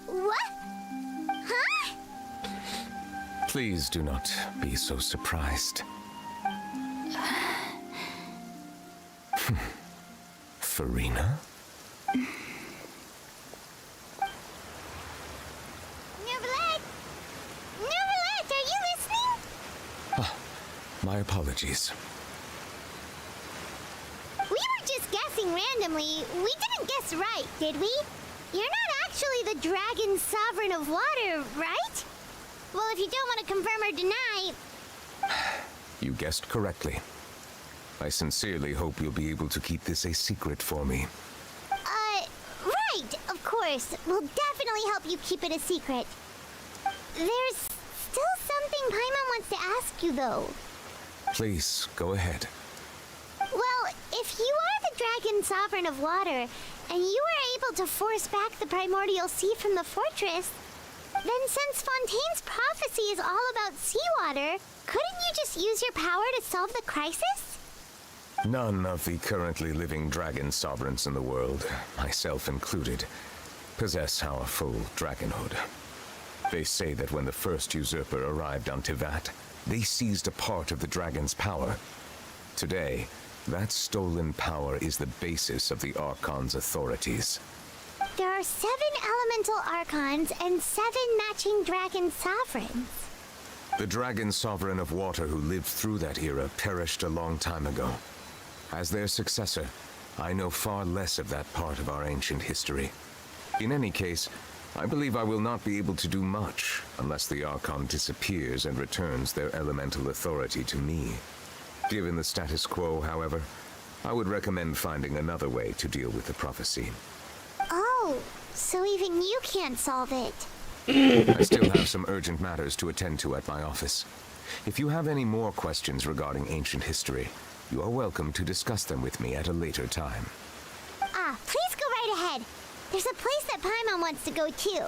what? Huh? Please do not be so surprised. Farina? My apologies. We were just guessing randomly. We didn't guess right, did we? You're not actually the dragon sovereign of water, right? Well, if you don't want to confirm or deny... You guessed correctly. I sincerely hope you'll be able to keep this a secret for me. Right, of course. We'll definitely help you keep it a secret. There's still something Paimon wants to ask you, though. Please, go ahead. Well, if you are the dragon sovereign of water, and you were able to force back the primordial sea from the fortress, then since Fontaine's prophecy is all about seawater, couldn't you just use your power to solve the crisis? None of the currently living dragon sovereigns in the world, myself included, possess our full dragonhood. They say that when the first usurper arrived on Tivat, they seized a part of the dragon's power. Today, that stolen power is the basis of the Archon's authorities. There are 7 elemental Archons and 7 matching dragon sovereigns. The dragon sovereign of water who lived through that era perished a long time ago. As their successor, I know far less of that part of our ancient history. In any case, I believe I will not be able to do much unless the Archon disappears and returns their elemental authority to me. Given the status quo, however, I would recommend finding another way to deal with the prophecy. Oh, so even you can't solve it. I still have some urgent matters to attend to at my office. If you have any more questions regarding ancient history, you are welcome to discuss them with me at a later time. Please go right ahead. There's a place that Paimon wants to go too.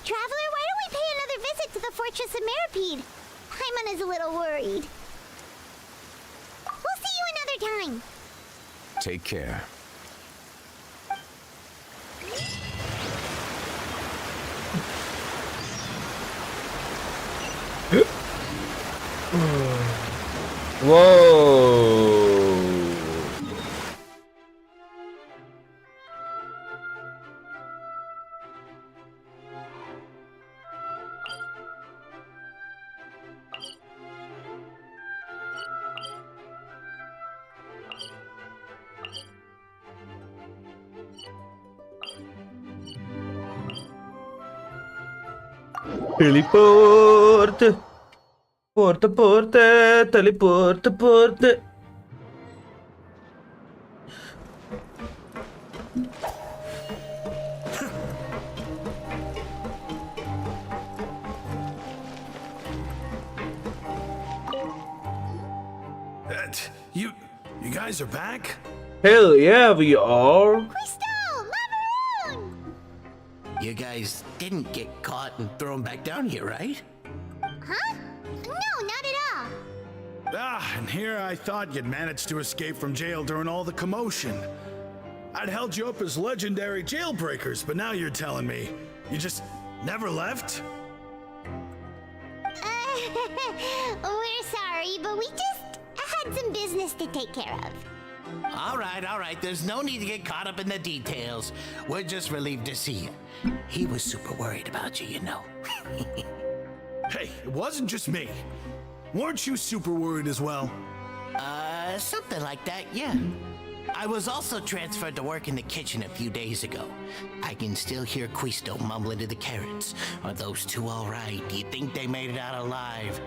Traveler, why don't we pay another visit to the Fortress of Meripede? Paimon is a little worried. We'll see you another time. Take care. Whoa. Teleporte. Porte, porte, teleporte, porte. You guys are back? Hell yeah, we are. You guys didn't get caught and thrown back down here, right? Huh? No, not at all. And here I thought you'd managed to escape from jail during all the commotion. I'd held you up as legendary jailbreakers, but now you're telling me you just never left? We're sorry, but we just had some business to take care of. All right. There's no need to get caught up in the details. We're just relieved to see you. He was super worried about you, you know. Hey, it wasn't just me. Weren't you super worried as well? Something like that, yeah. I was also transferred to work in the kitchen a few days ago. I can still hear Quisto mumbling to the carrots. Are those two all right? Do you think they made it out alive?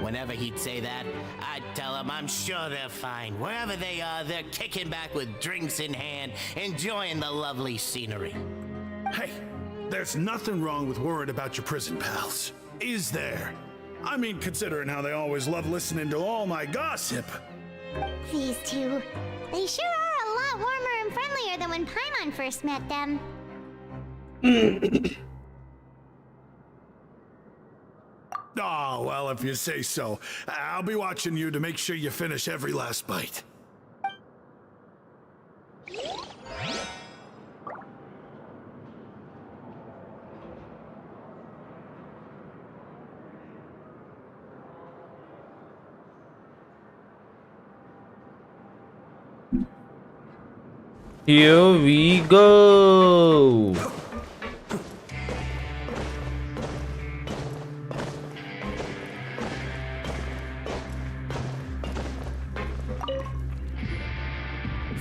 Whenever he'd say that, I'd tell him I'm sure they're fine. Wherever they are, they're kicking back with drinks in hand, enjoying the lovely scenery. Hey, there's nothing wrong with worried about your prison pals, is there? I mean, considering how they always love listening to all my gossip. These two. They sure are a lot warmer and friendlier than when Paimon first met them. Oh, well, if you say so. I'll be watching you to make sure you finish every last bite. Here we go.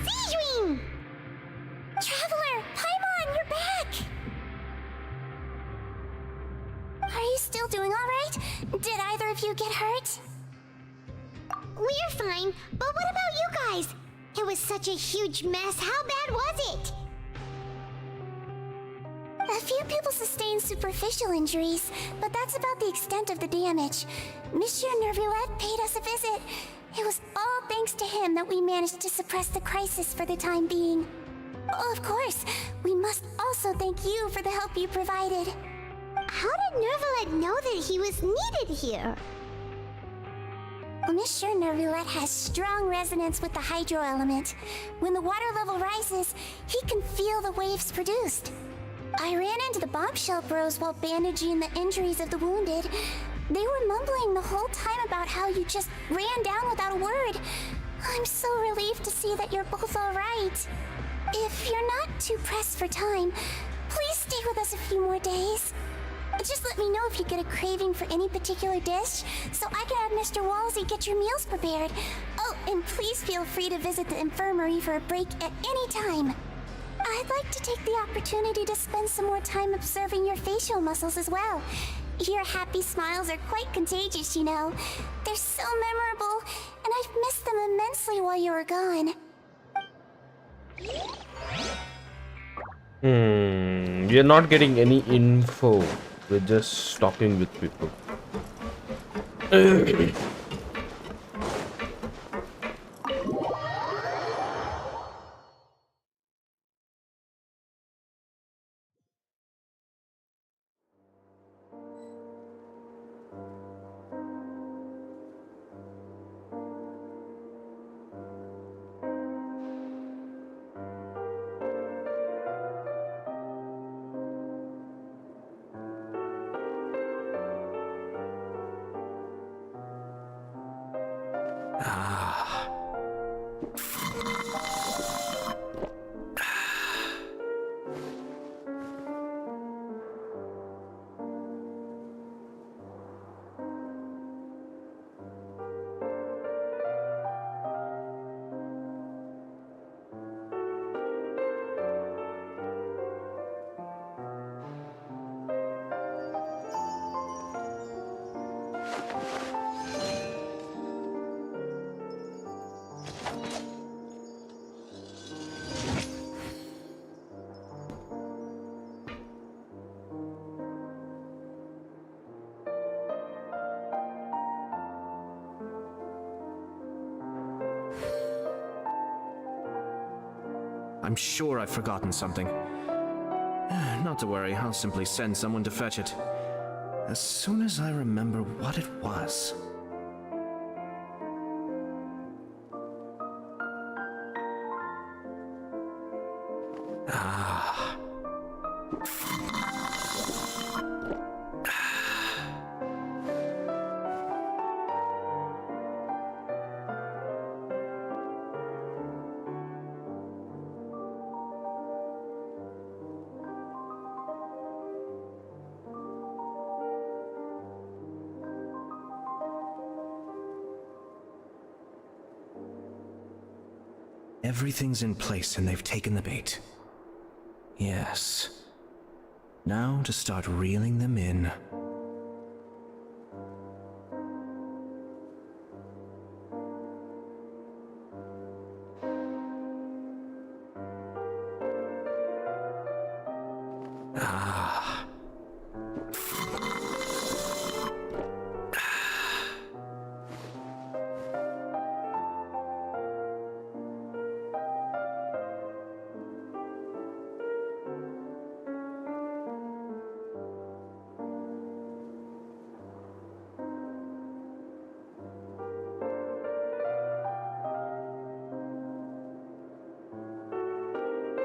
Seedwing! Traveler, Paimon, you're back! Are you still doing all right? Did either of you get hurt? We're fine, but what about you guys? It was such a huge mess. How bad was it? A few people sustained superficial injuries, but that's about the extent of the damage. Monsieur Nervoulet paid us a visit. It was all thanks to him that we managed to suppress the crisis for the time being. Of course, we must also thank you for the help you provided. How did Nervoulet know that he was needed here? Well, Monsieur Nervoulet has strong resonance with the hydro element. When the water level rises, he can feel the waves produced. I ran into the bombshell bros while bandaging the injuries of the wounded. They were mumbling the whole time about how you just ran down without a word. I'm so relieved to see that you're both all right. If you're not too pressed for time, please stay with us a few more days. Just let me know if you get a craving for any particular dish, so I can have Mr. Walsey get your meals prepared. Oh, and please feel free to visit the infirmary for a break at any time. I'd like to take the opportunity to spend some more time observing your facial muscles as well. Your happy smiles are quite contagious, you know. They're so memorable, and I've missed them immensely while you were gone. We're not getting any info. We're just talking with people. I'm sure I've forgotten something. Not to worry, I'll simply send someone to fetch it. As soon as I remember what it was. Everything's in place and they've taken the bait. Yes. Now to start reeling them in.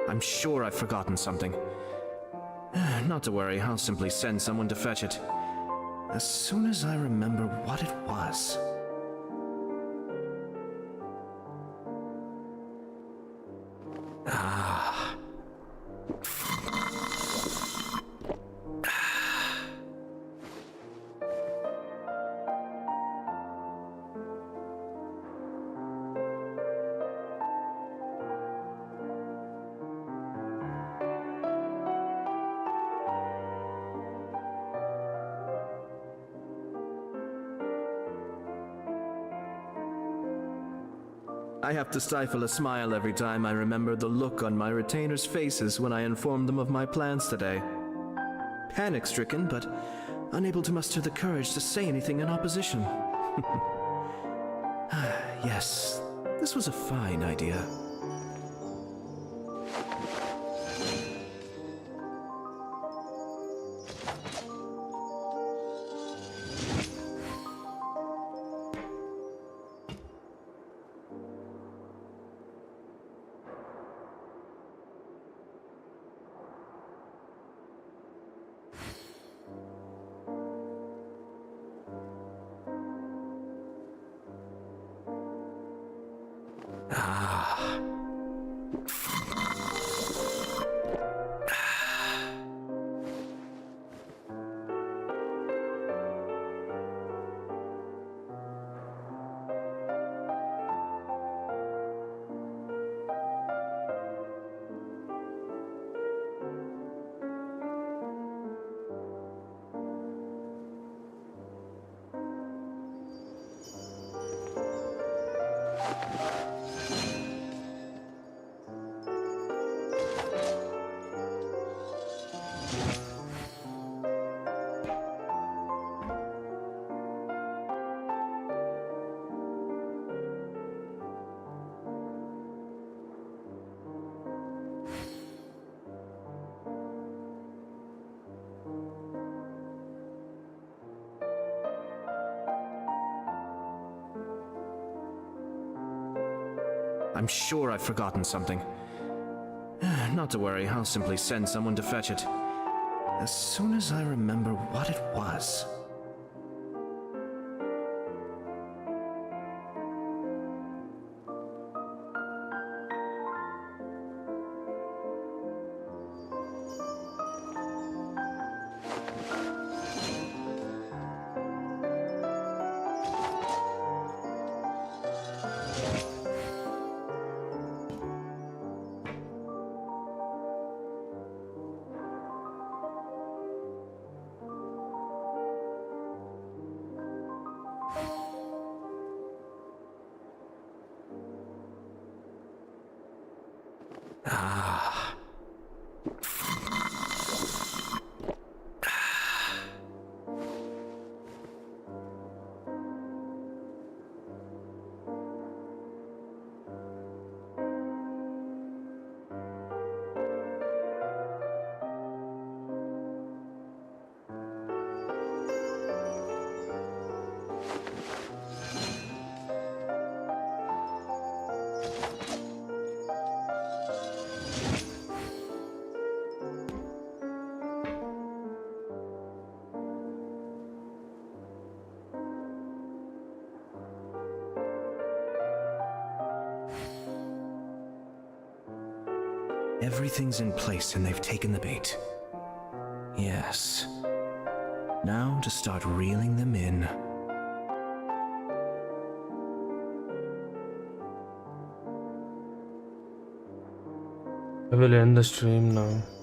I'm sure I've forgotten something. Not to worry, I'll simply send someone to fetch it. As soon as I remember what it was. I have to stifle a smile every time I remember the look on my retainers' faces when I informed them of my plans today. Panic-stricken, but unable to muster the courage to say anything in opposition. Yes, this was a fine idea. I'm sure I've forgotten something. Not to worry, I'll simply send someone to fetch it. As soon as I remember what it was. Everything's in place and they've taken the bait. Yes. Now to start reeling them in. I will end the stream now.